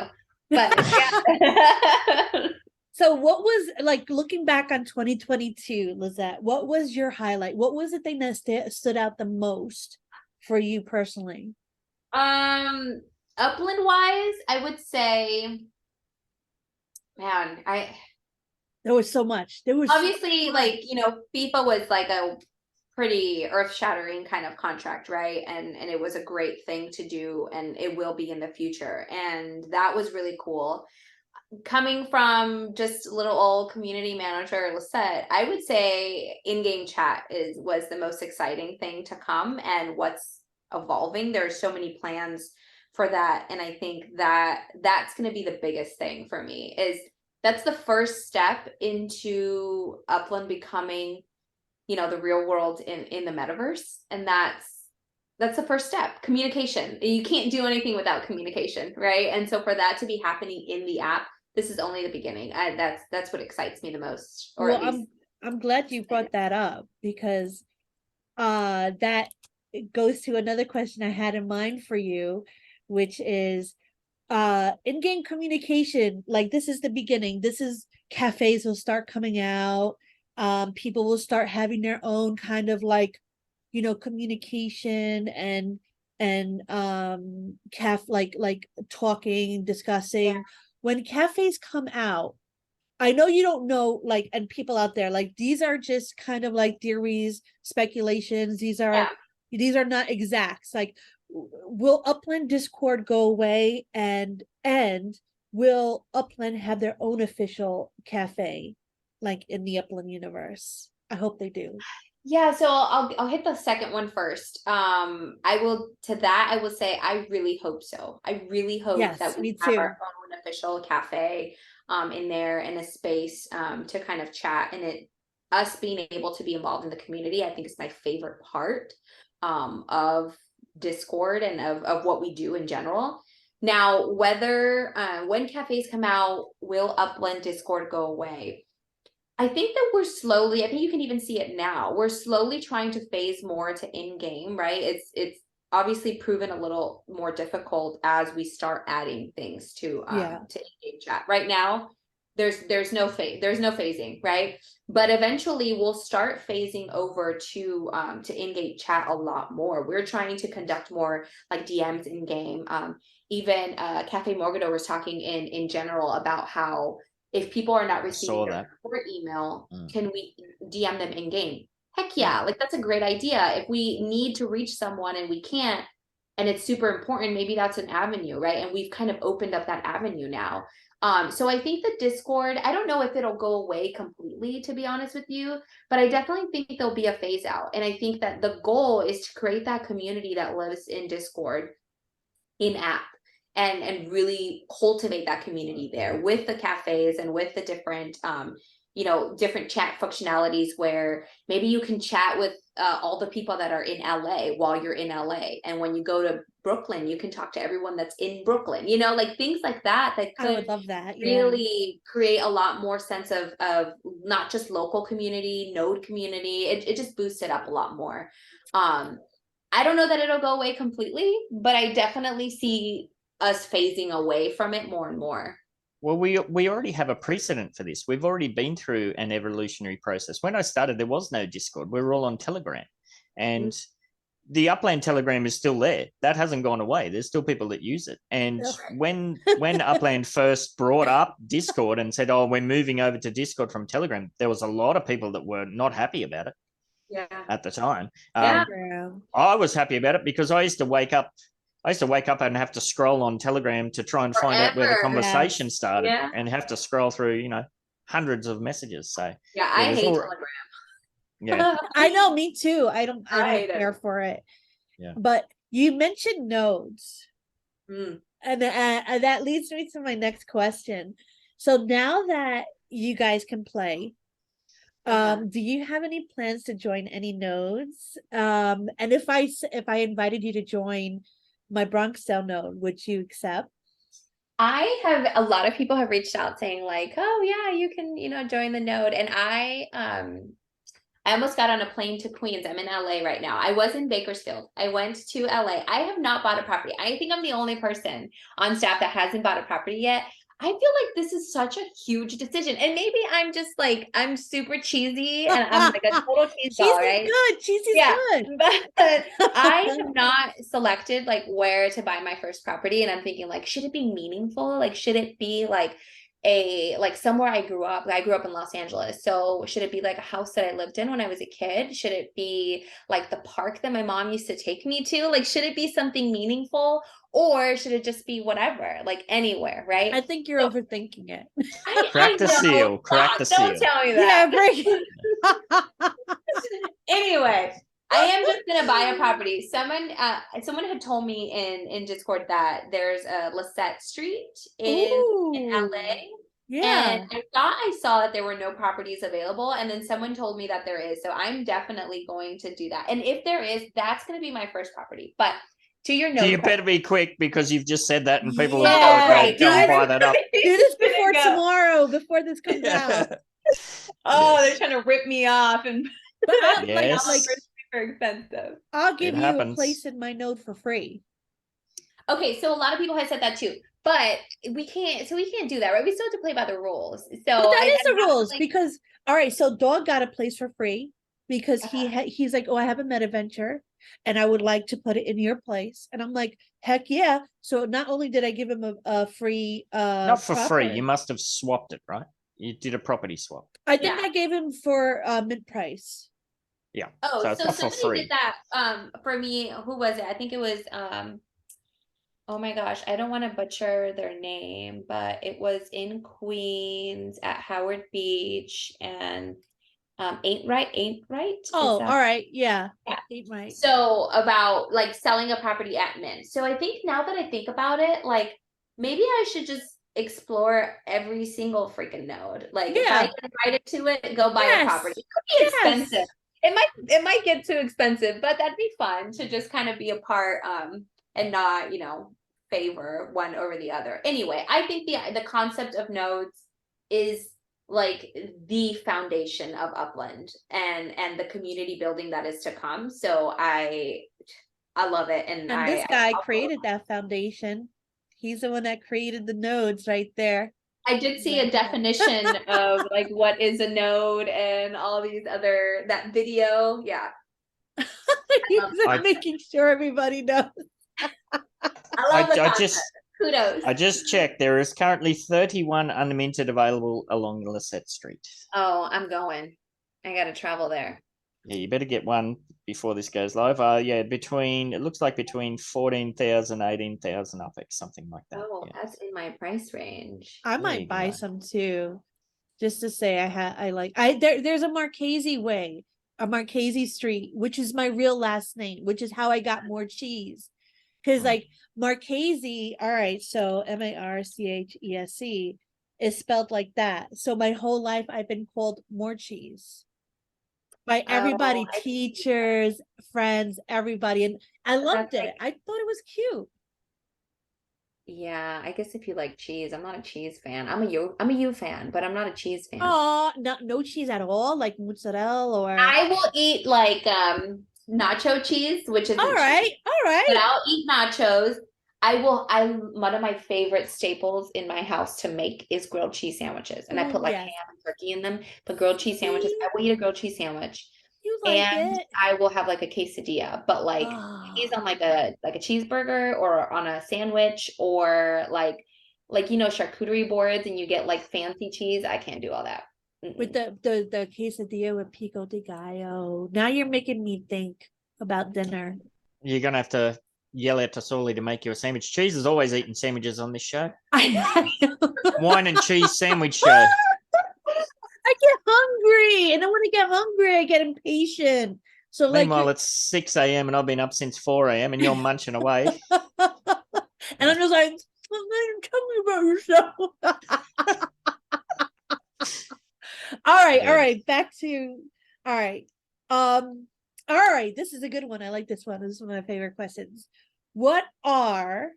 Speaker 5: But yeah.
Speaker 3: So what was, like, looking back on 2022, Lisette, what was your highlight? What was the thing that stood out the most for you personally?
Speaker 5: Upland wise, I would say, man,
Speaker 3: There was so much. There was
Speaker 5: obviously, like, you know, FIFA was like a pretty earth-shattering kind of contract, right? And it was a great thing to do, and it will be in the future, and that was really cool. Coming from just little old community manager Lisette, I would say in-game chat was the most exciting thing to come, and what's evolving. There's so many plans for that, and I think that that's going to be the biggest thing for me. Is that's the first step into Upland becoming, you know, the real world in the metaverse, and that's the first step. Communication. You can't do anything without communication, right? And so for that to be happening in the app, this is only the beginning. That's what excites me the most. Or
Speaker 3: well,
Speaker 5: at least
Speaker 3: I'm glad you brought that up, because that goes to another question I had in mind for you, which is in-game communication. Like, this is the beginning. This is, cafes will start coming out. People will start having their own kind of, like, you know, communication and like talking, discussing. When cafes come out, I know you don't know, like, and people out there, like, these are just kind of like theories, speculations. These are not exacts. Like, will Upland Discord go away, and will Upland have their own official cafe, like, in the Upland universe? I hope they do.
Speaker 5: Yeah, so I'll hit the second one first. I will say I really hope so. I really hope that we have our own official cafe in there, in a space to kind of chat, and us being able to be involved in the community, I think is my favorite part of Discord and of what we do in general. Now, whether when cafes come out, will Upland Discord go away? I think that I think you can even see it now. We're slowly trying to phase more to in-game, right? It's obviously proven a little more difficult as we start adding things to in-game chat. Right now, there's no phasing, right? But eventually we'll start phasing over to in-game chat a lot more. We're trying to conduct more like DMs in-game. Even Cafe Morgado was talking in general about how, if people are not receiving their support email, can we DM them in game? Heck yeah, like that's a great idea. If we need to reach someone and we can't, and it's super important, maybe that's an avenue, right? And we've kind of opened up that avenue now. So I think the Discord, I don't know if it'll go away completely, to be honest with you, but I definitely think there'll be a phase out. And I think that the goal is to create that community that lives in Discord in app. And really cultivate that community there with the cafes and with the different different chat functionalities, where maybe you can chat with all the people that are in LA while you're in LA, and when you go to Brooklyn you can talk to everyone that's in Brooklyn, you know, like things like that could,
Speaker 3: I would love that,
Speaker 5: really create a lot more sense of not just local community, node community. It just boosts it up a lot more. I don't know that it'll go away completely, but I definitely see us phasing away from it more and more.
Speaker 1: Well, we already have a precedent for this. We've already been through an evolutionary process. When I started, there was no Discord. We were all on Telegram. And the Upland Telegram is still there. That hasn't gone away. There's still people that use it. And when Upland first brought up Discord and said, oh, we're moving over to Discord from Telegram, there was a lot of people that were not happy about it at the time. I was happy about it because I used to wake up and have to scroll on Telegram to try and find out where the conversation started and have to scroll through, you know, hundreds of messages. So
Speaker 5: I hate Telegram.
Speaker 1: Yeah.
Speaker 3: I know, me too. I don't care for it.
Speaker 1: Yeah.
Speaker 3: But you mentioned nodes. And that leads me to my next question. So now that you guys can play, do you have any plans to join any nodes? And if I invited you to join my Bronxdale node, would you accept?
Speaker 5: I have a lot of people have reached out saying like, oh yeah, you can, you know, join the node. And I almost got on a plane to Queens. I'm in LA right now. I was in Bakersfield. I went to LA. I have not bought a property. I think I'm the only person on staff that hasn't bought a property yet. I feel like this is such a huge decision. And maybe I'm just like, I'm super cheesy and I'm like a total cheese ball, right?
Speaker 3: Good. Cheesy's good.
Speaker 5: But I have not selected like where to buy my first property. And I'm thinking like, should it be meaningful? Like, should it be like somewhere I grew up? I grew up in Los Angeles. So should it be like a house that I lived in when I was a kid? Should it be like the park that my mom used to take me to? Like, should it be something meaningful? Or should it just be whatever, like anywhere, right?
Speaker 3: I think you're overthinking it.
Speaker 1: Crack the seal. Crack the seal.
Speaker 5: Don't tell me that.
Speaker 3: Yeah, break it.
Speaker 5: Anyway, I am just gonna buy a property. Someone had told me in Discord that there's a Lisette Street in LA. Yeah. And I thought I saw that there were no properties available, and then someone told me that there is. So I'm definitely going to do that. And if there is, that's gonna be my first property. But to your note, so
Speaker 1: you better be quick because you've just said that, and people will
Speaker 5: right.
Speaker 1: go and buy that up.
Speaker 3: Do this before tomorrow, before this comes out.
Speaker 5: Oh, they're trying to rip me off, and
Speaker 1: yes.
Speaker 5: like super expensive.
Speaker 3: I'll give you a place in my node for free.
Speaker 5: Okay, so a lot of people have said that too, but we can't do that, right? We still have to play by the rules. So
Speaker 3: but that is the rules, because all right, so Dog got a place for free because he's like, oh, I have a meta venture and I would like to put it in your place. And I'm like, heck yeah. So not only did I give him a free
Speaker 1: not for free, you must have swapped it, right? You did a property swap.
Speaker 3: I think I gave him for mint price.
Speaker 5: Yeah. Oh, so somebody did that for me. Who was it? I think it was oh my gosh, I don't want to butcher their name, but it was in Queens at Howard Beach, and ain't right.
Speaker 3: Oh, all right. Yeah. Ain't right.
Speaker 5: So about like selling a property at mint. So I think now that I think about it, like maybe I should just explore every single freaking node. Like if I get invited to it, go buy a property. It could be expensive. It might get too expensive, but that'd be fun to just kind of be a part and not, you know, favor one over the other. Anyway, I think the concept of nodes is like the foundation of Upland and the community building that is to come. So I love it. And
Speaker 3: this guy created that foundation. He's the one that created the nodes right there.
Speaker 5: I did see a definition of like what is a node and all these other, that video. Yeah.
Speaker 3: He's making sure everybody knows.
Speaker 5: Kudos.
Speaker 1: I just checked. There is currently 31 unminted available along Lisette Street.
Speaker 5: Oh, I'm going. I got to travel there.
Speaker 1: Yeah, you better get one before this goes live. It looks like between 14,000, 18,000 UPEX, something like that.
Speaker 5: Oh, that's in my price range.
Speaker 3: I might buy some too, just to say there's a Marchese way, a Marchese Street, which is my real last name, which is how I got Morecheese. Because like Marchese, all right, so Marchese is spelled like that. So my whole life I've been called Morecheese by everybody, teachers, friends, everybody, and I loved it. I thought it was cute.
Speaker 5: Yeah, I guess if you like cheese, I'm not a cheese fan. I'm a you fan, but I'm not a cheese fan.
Speaker 3: Oh, no cheese at all, like mozzarella or.
Speaker 5: I will eat like nacho cheese, which is
Speaker 3: all right.
Speaker 5: But I'll eat nachos. One of my favorite staples in my house to make is grilled cheese sandwiches. And I put like ham and turkey in them, but grilled cheese sandwiches. I will eat a grilled cheese sandwich.
Speaker 3: You like
Speaker 5: and
Speaker 3: it?
Speaker 5: I will have like a quesadilla, but like cheese on like a cheeseburger or on a sandwich, or like charcuterie boards and you get like fancy cheese. I can't do all that.
Speaker 3: With the quesadilla with pico de gallo. Now you're making me think about dinner.
Speaker 1: You're gonna have to yell at us all to make you a sandwich. Cheese is always eating sandwiches on this show. Wine and cheese sandwich show.
Speaker 3: I get hungry, and I want to get hungry. I get impatient. So
Speaker 1: meanwhile, it's 6 a.m. and I've been up since 4 a.m. and you're munching away.
Speaker 3: And I'm just like, tell me about yourself. All right. Back to all right. All right, this is a good one. I like this one. This is one of my favorite questions. What are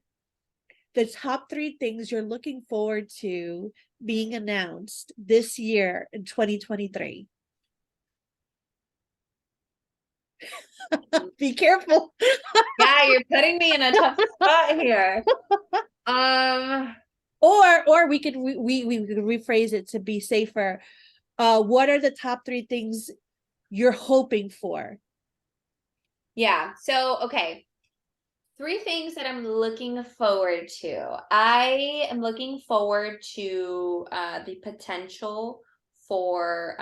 Speaker 3: the top 3 things you're looking forward to being announced this year in 2023? Be careful.
Speaker 5: Yeah, you're putting me in a tough spot here.
Speaker 3: Or we could rephrase it to be safer. What are the top 3 things you're hoping for?
Speaker 5: Yeah. So, okay. 3 things that I'm looking forward to. I am looking forward to the potential for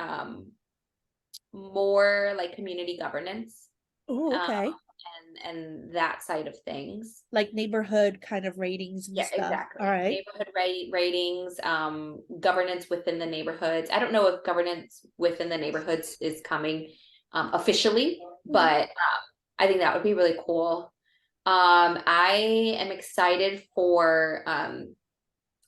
Speaker 5: more like community governance.
Speaker 3: Oh, okay.
Speaker 5: And that side of things,
Speaker 3: like neighborhood kind of ratings and stuff.
Speaker 5: Exactly.
Speaker 3: All right.
Speaker 5: Neighborhood ratings, governance within the neighborhoods. I don't know if governance within the neighborhoods is coming officially, but I think that would be really cool. I am excited for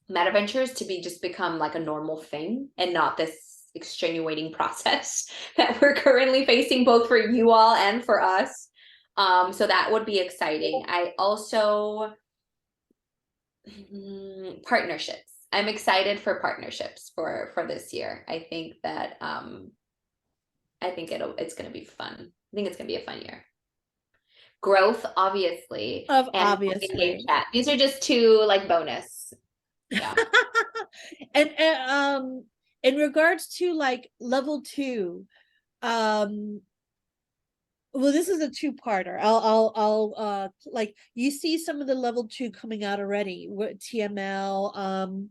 Speaker 5: Metaverses to become like a normal thing and not this extenuating process that we're currently facing, both for you all and for us. So that would be exciting. I also partnerships. I'm excited for partnerships for this year. I think that it's going to be fun. I think it's going to be a fun year. Growth, obviously.
Speaker 3: Obviously.
Speaker 5: These are just 2 like bonus. Yeah.
Speaker 3: And in regards to like level 2, well, this is a 2-parter. I'll like, you see some of the level 2 coming out already with TML,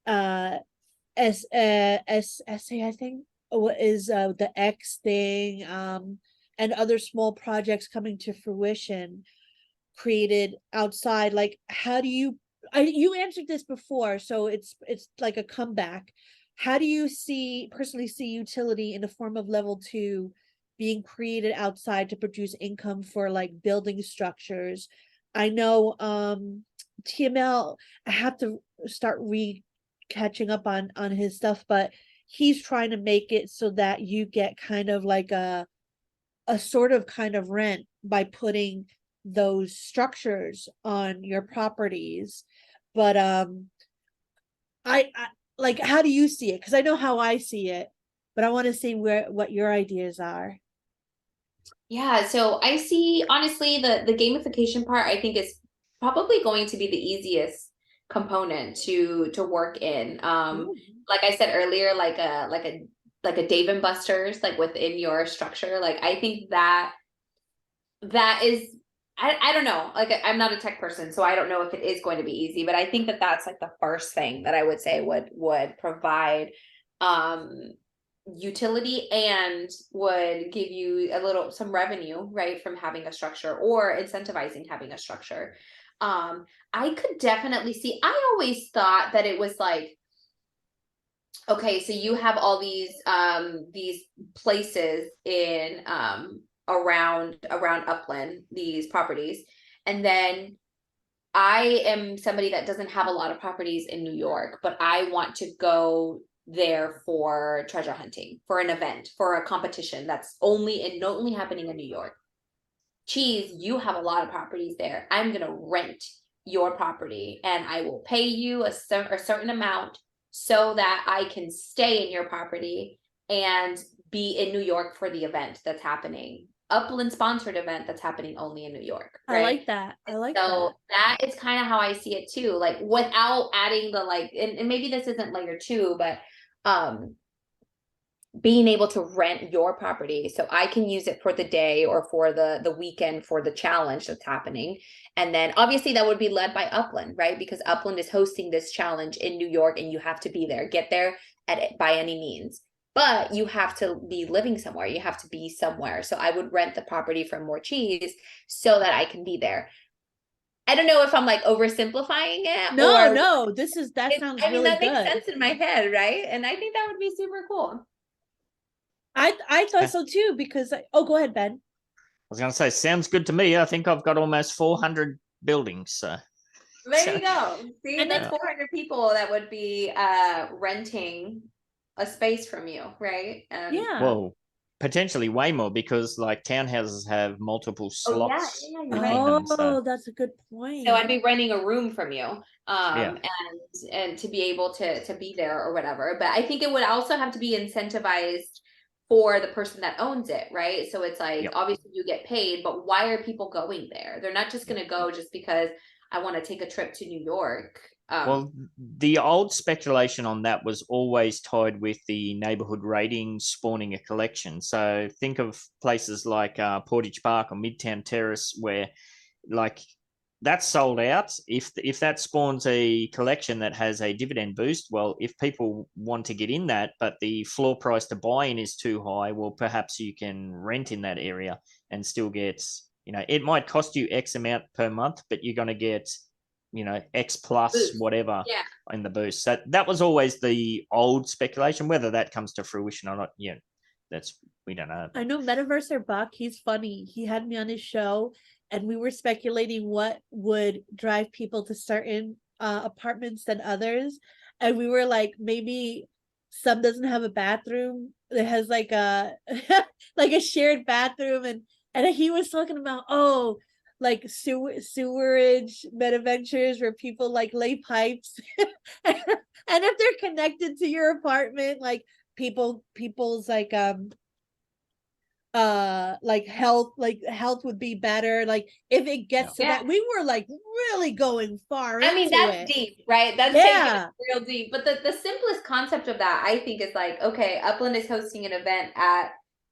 Speaker 3: SA, I think, what is the X thing, and other small projects coming to fruition created outside. Like, how do you answered this before, so it's like a comeback. How do you personally see utility in the form of level 2 being created outside to produce income for like building structures? I know TML, I have to start catching up on his stuff, but he's trying to make it so that you get kind of like a sort of kind of rent by putting those structures on your properties. But I like, how do you see it? Because I know how I see it, but I want to see what your ideas are.
Speaker 5: Yeah, so I see, honestly, the gamification part, I think, is probably going to be the easiest component to work in. Like I said earlier, like a Dave & Buster's, like within your structure. Like, I think that is, I don't know, like, I'm not a tech person, so I don't know if it is going to be easy, but I think that that's like the first thing that I would say would provide utility and would give you some revenue, right, from having a structure or incentivizing having a structure. I could definitely see, I always thought that it was like, okay, so you have all these places in around Upland, these properties, and then I am somebody that doesn't have a lot of properties in New York, but I want to go there for treasure hunting, for an event, for a competition that's only happening in New York. Cheese, you have a lot of properties there. I'm gonna rent your property and I will pay you a certain amount so that I can stay in your property and be in New York for the event that's happening. Upland sponsored event that's happening only in New York. Right?
Speaker 3: I like that. I like
Speaker 5: so that is kind of how I see it too. Like without adding the like, and maybe this isn't layer 2, but being able to rent your property so I can use it for the day or for the weekend for the challenge that's happening. And then obviously that would be led by Upland, right? Because Upland is hosting this challenge in New York and you have to be there, get there by any means. But you have to be living somewhere. You have to be somewhere. So I would rent the property from Morecheese so that I can be there. I don't know if I'm like oversimplifying it.
Speaker 3: No, that sounds really
Speaker 5: that
Speaker 3: good.
Speaker 5: makes sense in my head, right? And I think that would be super cool.
Speaker 3: I thought so too, because go ahead, Ben.
Speaker 1: I was going to say, sounds good to me. I think I've got almost 400 buildings. So
Speaker 5: there you go. See, and that's 400 people that would be renting a space from you, right?
Speaker 3: Yeah.
Speaker 1: Well, potentially way more, because like townhouses have multiple slots.
Speaker 5: You're right.
Speaker 3: That's a good point.
Speaker 5: So I'd be renting a room from you, and to be able to be there or whatever. But I think it would also have to be incentivized for the person that owns it, right? So it's like, obviously you get paid, but why are people going there? They're not just going to go just because I want to take a trip to New York.
Speaker 1: Well, the old speculation on that was always tied with the neighborhood ratings spawning a collection. So think of places like Portage Park or Midtown Terrace, where like that's sold out. If that spawns a collection that has a dividend boost, well, if people want to get in that, but the floor price to buy in is too high, well, perhaps you can rent in that area and still get, it might cost you X amount per month, but you're going to get, X plus boost, whatever in the boost. So that was always the old speculation. Whether that comes to fruition or not, we don't know.
Speaker 3: I know Metaverser Buck, he's funny. He had me on his show and we were speculating what would drive people to certain apartments than others. And we were like, maybe some doesn't have a bathroom. It has like a like a shared bathroom, and he was talking about like sewerage metaventures where people like lay pipes and if they're connected to your apartment, like people's health would be better, like if it gets to that. We were like really going far.
Speaker 5: I mean, that's deep, right? That's taking it real deep. But the simplest concept of that, I think, is like, okay, Upland is hosting an event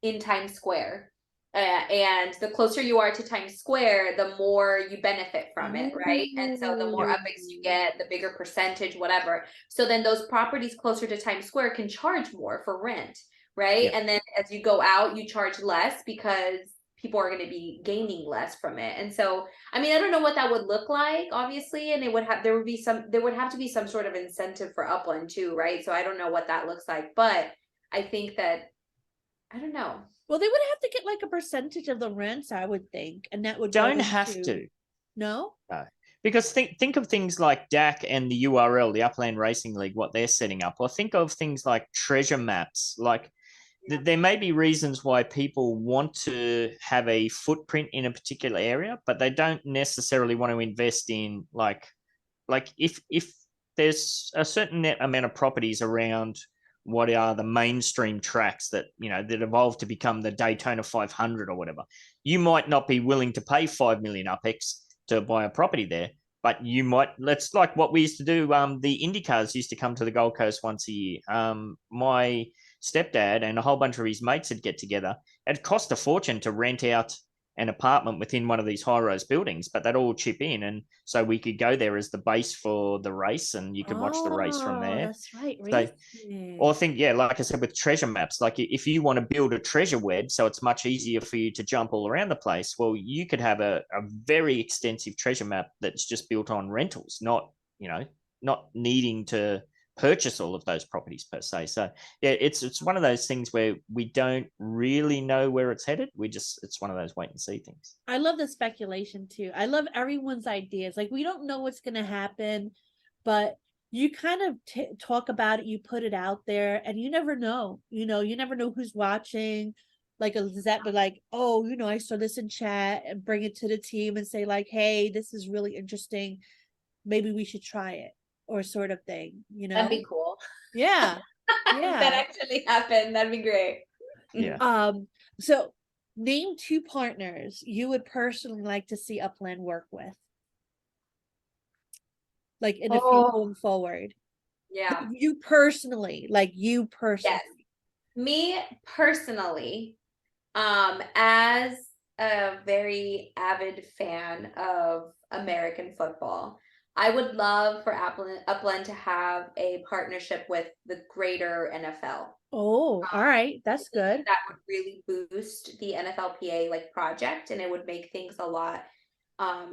Speaker 5: in Times Square. And the closer you are to Times Square, the more you benefit from it, right? And so the more upicks you get, the bigger percentage, whatever. So then those properties closer to Times Square can charge more for rent, right? Yeah. And then as you go out, you charge less because people are going to be gaining less from it. And so, I mean, I don't know what that would look like, obviously, and there would have to be some sort of incentive for Upland too, right? So I don't know what that looks like, but I think that, I don't know.
Speaker 3: Well, they would have to get like a percentage of the rents, I would think, and that would
Speaker 1: don't have to.
Speaker 3: No,
Speaker 1: because think of things like DAC and the URL, the Upland Racing League, what they're setting up, or think of things like treasure maps. Like there may be reasons why people want to have a footprint in a particular area, but they don't necessarily want to invest in like if there's a certain amount of properties around what are the mainstream tracks that that evolved to become the Daytona 500 or whatever, you might not be willing to pay 5 million UPEX to buy a property there, but you might. Let's like what we used to do. The IndyCars used to come to the Gold Coast once a year. My stepdad and a whole bunch of his mates would get together. It cost a fortune to rent out an apartment within one of these high-rise buildings, but they'd all chip in, and so we could go there as the base for the race, and you could watch the race from there.
Speaker 3: That's right.
Speaker 1: So, or I think, like I said, with treasure maps, like if you want to build a treasure web so it's much easier for you to jump all around the place, well, you could have a very extensive treasure map that's just built on rentals, not needing to purchase all of those properties per se. So yeah, it's one of those things where we don't really know where it's headed. It's one of those wait and see things.
Speaker 3: I love the speculation too. I love everyone's ideas. Like we don't know what's going to happen, but you kind of talk about it, you put it out there, and you never know. You never know who's watching. Like a Lisette would like, I saw this in chat, and bring it to the team and say like, hey, this is really interesting. Maybe we should try it. Or sort of thing,
Speaker 5: That'd be cool.
Speaker 3: Yeah.
Speaker 5: That actually happened. That'd be great.
Speaker 1: Yeah.
Speaker 3: So Name 2 partners you would personally like to see Upland work with. Like in the future going forward.
Speaker 5: Yeah.
Speaker 3: You personally, like you personally.
Speaker 5: Yes. Me personally, as a very avid fan of American football, I would love for Upland to have a partnership with the greater NFL.
Speaker 3: Oh, all right. That's good.
Speaker 5: That would really boost the NFLPA like project, and it would make things a lot.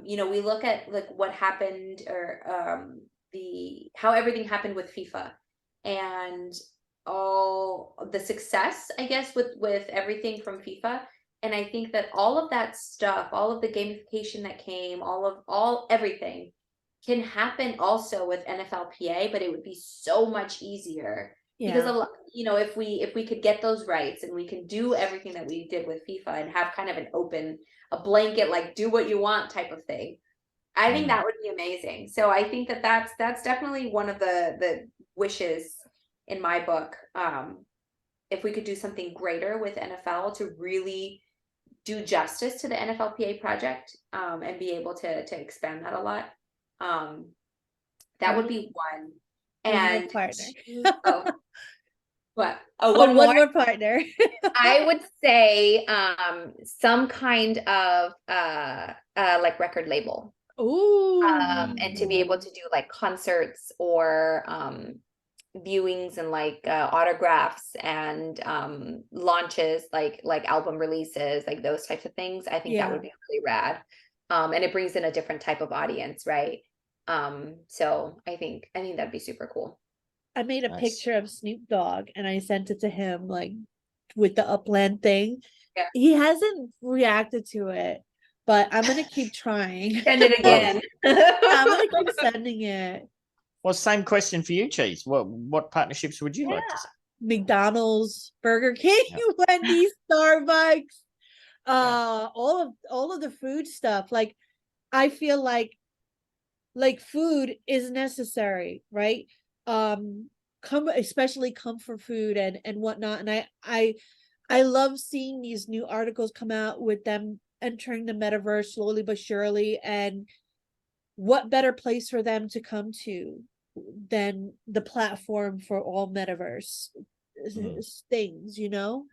Speaker 5: You know, we look at like what happened, or how everything happened with FIFA, and all the success, I guess, with everything from FIFA. And I think that all of that stuff, all of the gamification that came, all everything can happen also with NFLPA, but it would be so much easier because you know, if we could get those rights and we can do everything that we did with FIFA and have kind of an open, a blanket, like do what you want type of thing, I think that would be amazing. So I think that that's definitely one of the wishes in my book. If we could do something greater with NFL to really do justice to the NFLPA project, and be able to expand that a lot, that would be one. And
Speaker 3: partner.
Speaker 5: What?
Speaker 3: One more partner.
Speaker 5: I would say some kind of like record label.
Speaker 3: Ooh.
Speaker 5: And to be able to do like concerts or viewings and like autographs and launches, like album releases, like those types of things. I think that would be really rad. And it brings in a different type of audience, right? So I think that'd be super cool.
Speaker 3: I made a picture of Snoop Dogg and I sent it to him, like with the Upland thing. Yeah. He hasn't reacted to it, but I'm gonna keep trying.
Speaker 5: Send it again.
Speaker 3: I'm gonna keep sending it.
Speaker 1: Well, same question for you, Cheese. What partnerships would you like to see?
Speaker 3: McDonald's, Burger King, Wendy's, Starbucks, all of the food stuff. Like, I feel like food is necessary, right? Especially comfort food and whatnot. And I love seeing these new articles come out with them entering the metaverse slowly but surely. And what better place for them to come to than the platform for all metaverse things, you know?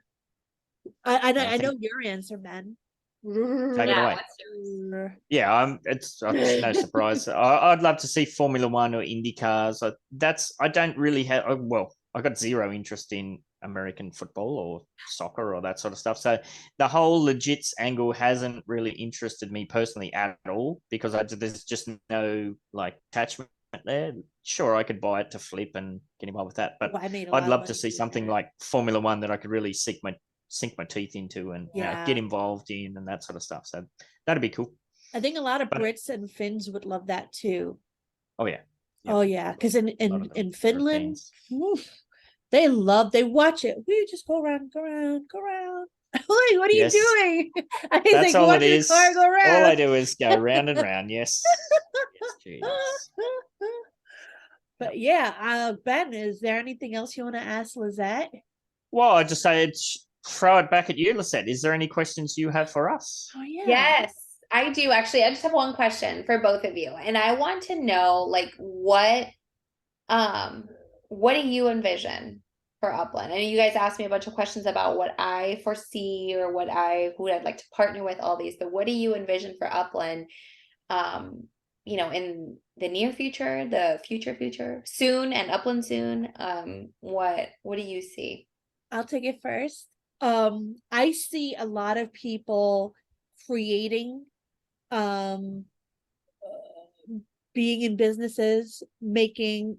Speaker 3: I know your answer, Ben.
Speaker 1: Take it away. Yeah, it's no surprise. I'd love to see Formula One or Indy cars. I don't really have. Well, I got zero interest in American football or soccer or that sort of stuff. So the whole legits angle hasn't really interested me personally at all, because there's just no like attachment there. Sure, I could buy it to flip and get involved with that, but I'd love to see something like Formula One that I could really sink my teeth into and get involved in and that sort of stuff. So that'd be cool.
Speaker 3: I think a lot of Brits and Finns would love that too.
Speaker 1: Oh yeah.
Speaker 3: Yep. Oh yeah, because in Finland, they watch it. We just go around. Like, what are you doing?
Speaker 1: That's all it is. All I do is go round and round. Yes. Yes,
Speaker 3: but yeah, Ben, is there anything else you want to ask Lisette?
Speaker 1: Well, I just say throw it back at you, Lisette. Is there any questions you have for us?
Speaker 3: Oh yeah.
Speaker 5: Yes, I do actually. I just have one question for both of you, and I want to know, like, what do you envision for Upland? And you guys asked me a bunch of questions about what I foresee or who I'd like to partner with, all these, but what do you envision for Upland? You know, in the near future, the future, soon, and Upland soon. What do you see?
Speaker 3: I'll take it first. I see a lot of people creating, being in businesses, making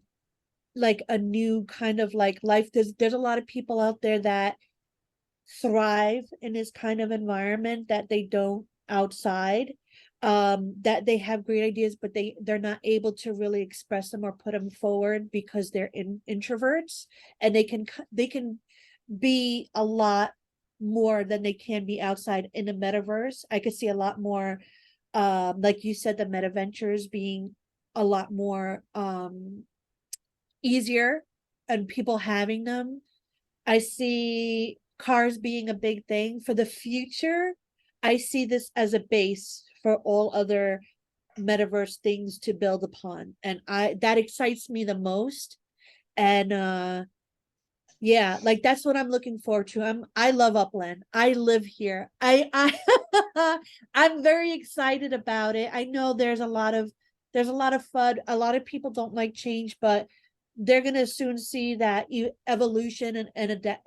Speaker 3: like a new kind of like life. There's a lot of people out there that thrive in this kind of environment that they don't outside, that they have great ideas, but they're not able to really express them or put them forward because they're introverts, and they can be a lot more than they can be outside in the metaverse. I could see a lot more, like you said, the Metaventures being a lot more easier and people having them. I see cars being a big thing for the future, I see this as a base for all other metaverse things to build upon, and that excites me the most. And yeah, like that's what I'm looking forward to. I love Upland. I live here. I'm very excited about it. I know there's a lot of fun. A lot of people don't like change, but they're gonna soon see that evolution and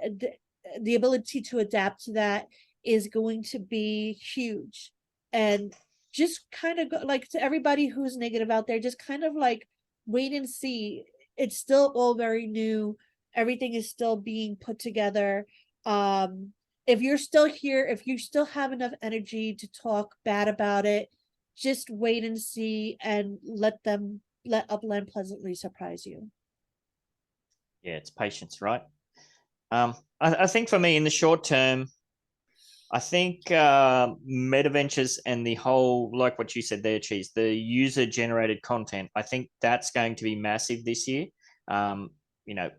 Speaker 3: the ability to adapt to that is going to be huge. And just kind of like, to everybody who's negative out there, just kind of like wait and see. It's still all very new. Everything is still being put together. If you're still here, if you still have enough energy to talk bad about it, just wait and see, and let Upland pleasantly surprise you.
Speaker 1: Yeah, it's patience, right? I think for me in the short term, I think MetaVentures and the whole, like what you said there, Cheese, the user-generated content, I think that's going to be massive this year. You know,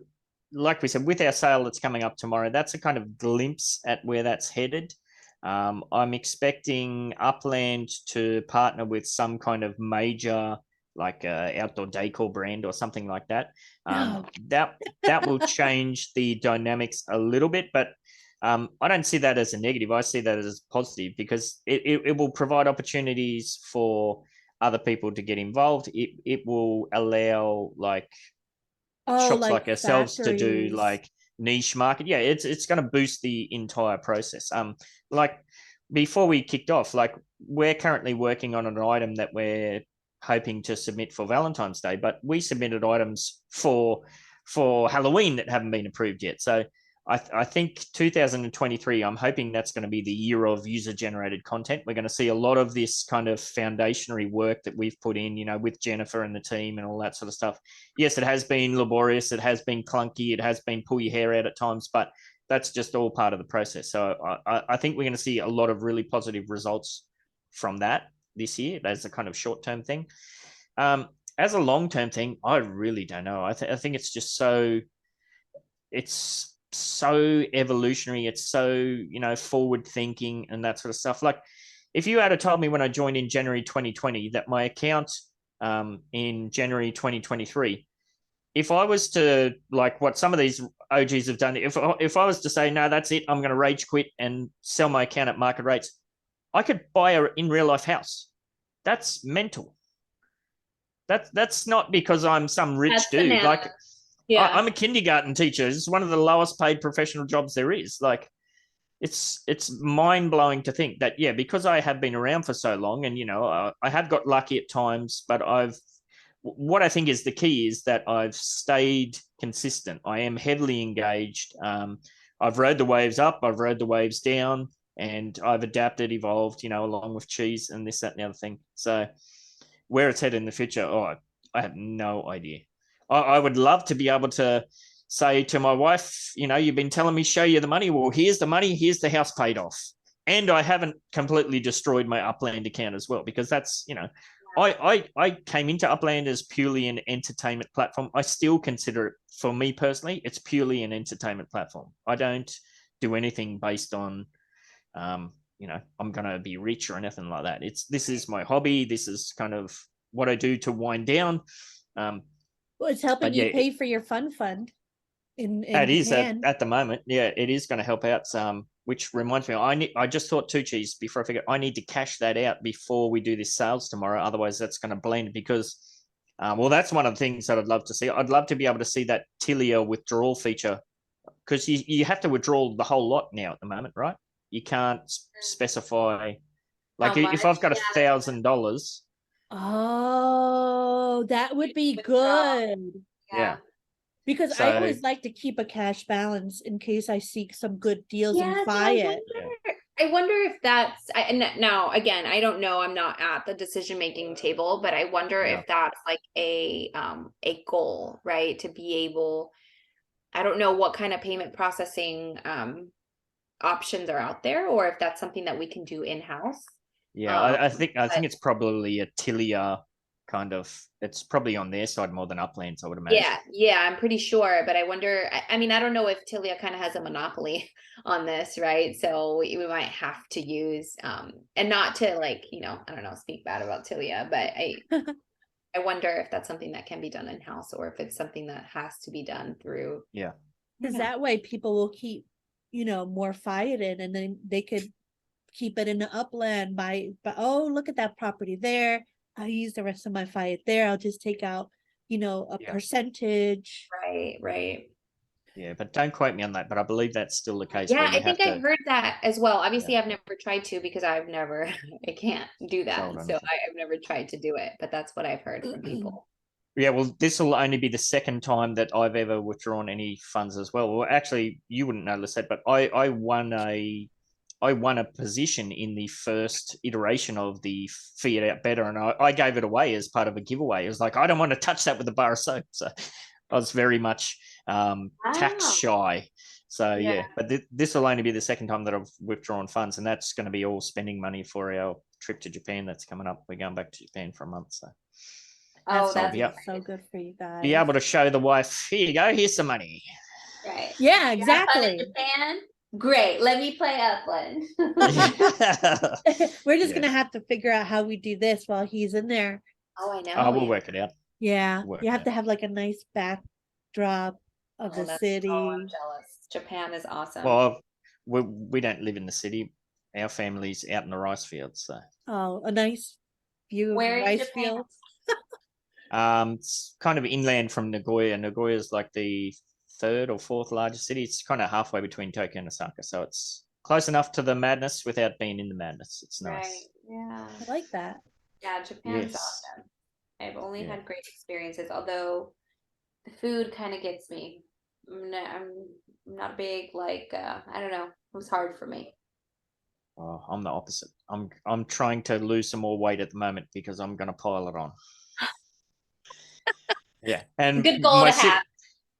Speaker 1: like we said, with our sale that's coming up tomorrow, that's a kind of glimpse at where that's headed. I'm expecting Upland to partner with some kind of major, like outdoor decor brand or something like that. That will change the dynamics a little bit, but I don't see that as a negative. I see that as positive, because it will provide opportunities for other people to get involved. It will allow like shops like ourselves to do like niche market. Yeah, it's going to boost the entire process. Like before we kicked off, like we're currently working on an item that we're hoping to submit for Valentine's Day, but we submitted items for Halloween that haven't been approved yet. So I think 2023, I'm hoping that's going to be the year of user-generated content. We're going to see a lot of this kind of foundationary work that we've put in, you know, with Jennifer and the team and all that sort of stuff. Yes, it has been laborious. It has been clunky. It has been pull your hair out at times, but that's just all part of the process. So I think we're going to see a lot of really positive results from that this year. That's a kind of short-term thing. As a long-term thing, I really don't know. I think it's just it's so evolutionary. It's so, you know, forward thinking and that sort of stuff. Like if you had told me when I joined in January 2020 that my account in January 2023, if I was to, like what some of these OGs have done, if I was to say, no, that's it, I'm going to rage quit and sell my account at market rates, I could buy a in real life house. That's mental. That's not because I'm some rich dude. Like yeah. I'm a kindergarten teacher. It's one of the lowest paid professional jobs there is. Like it's mind blowing to think that, yeah, because I have been around for so long, and, you know, I have got lucky at times, but what I think is the key is that I've stayed consistent. I am heavily engaged. I've rode the waves up, I've rode the waves down, and I've adapted, evolved, you know, along with Cheese and this, that, and the other thing. So where it's headed in the future, I have no idea. I would love to be able to say to my wife, you know, you've been telling me show you the money. Well, here's the money. Here's the house paid off. And I haven't completely destroyed my Upland account as well, because that's, you know, I came into Upland as purely an entertainment platform. I still consider it, for me personally, it's purely an entertainment platform. I don't do anything based on, you know, I'm going to be rich or anything like that. This is my hobby. This is kind of what I do to wind down.
Speaker 3: Well, it's helping you pay for your fund.
Speaker 1: It is at the moment. Yeah, it is going to help out some, which reminds me, I just thought too, Cheese, before I forget, I need to cash that out before we do this sales tomorrow. Otherwise, that's going to blend, because, well, that's one of the things that I'd love to see. I'd love to be able to see that Tilia withdrawal feature, because you have to withdraw the whole lot now at the moment, right? You can't specify, like if I've got $1,000.
Speaker 3: Oh, that would be good.
Speaker 1: Yeah.
Speaker 3: Because I always like to keep a cash balance in case I seek some good deals and buy it.
Speaker 5: I wonder if that's, and now again, I don't know, I'm not at the decision-making table, but I wonder if that's like a goal, right? To be able, I don't know what kind of payment processing options are out there, or if that's something that we can do in-house.
Speaker 1: Yeah, I think it's probably a Tilia kind of, it's probably on their side more than Upland's, I would imagine.
Speaker 5: Yeah, I'm pretty sure. But I wonder, I mean, I don't know if Tilia kind of has a monopoly on this, right? So we might have to use, and not to like, I don't know, speak bad about Tilia, but I wonder if that's something that can be done in-house or if it's something that has to be done through.
Speaker 1: Yeah.
Speaker 3: Because that way people will keep, more fired in, and then they could keep it in the Upland by oh, look at that property there. I'll use the rest of my fiat there. I'll just take out, a percentage.
Speaker 5: Right.
Speaker 1: Yeah, but don't quote me on that. But I believe that's still the case.
Speaker 5: Yeah, I think I've heard that as well. Obviously, I've never tried to because I can't do that. So I've never tried to do it. But that's what I've heard from people.
Speaker 1: Yeah, well, this will only be the second time that I've ever withdrawn any funds as well. Well, actually, you wouldn't know, Lisette, but I won a position in the first iteration of the Fiat Out Better, and I gave it away as part of a giveaway. It was like, I don't want to touch that with a bar of soap. So I was very much tax shy. So, but this will only be the second time that I've withdrawn funds, and that's going to be all spending money for our trip to Japan that's coming up. We're going back to Japan for a month. So.
Speaker 3: That's so good for you guys.
Speaker 1: Be able to show the wife, here you go, here's some money.
Speaker 5: Right.
Speaker 3: Yeah, exactly.
Speaker 5: Japan? Great. Let me play Upland.
Speaker 3: We're just gonna have to figure out how we do this while he's in there.
Speaker 5: Oh, I know.
Speaker 1: Oh, we'll work it out.
Speaker 3: Yeah. You have to have like a nice backdrop of the city.
Speaker 5: Oh, I'm jealous. Japan is awesome.
Speaker 1: Well, we don't live in the city. Our family's out in the rice fields. So.
Speaker 3: Oh, a nice view of
Speaker 5: Where
Speaker 3: rice
Speaker 5: in Japan?
Speaker 3: fields.
Speaker 1: It's kind of inland from Nagoya. Nagoya is like the third or fourth largest city. It's kind of halfway between Tokyo and Osaka, so it's close enough to the madness without being in the madness. It's nice.
Speaker 5: Right. Yeah.
Speaker 3: I like that.
Speaker 5: Yeah, Japan's awesome. I've only had great experiences, although the food kind of gets me. I'm not big, like, I don't know. It was hard for me.
Speaker 1: Oh, I'm the opposite. I'm trying to lose some more weight at the moment because I'm going to pile it on. Yeah, and
Speaker 5: good goal to have.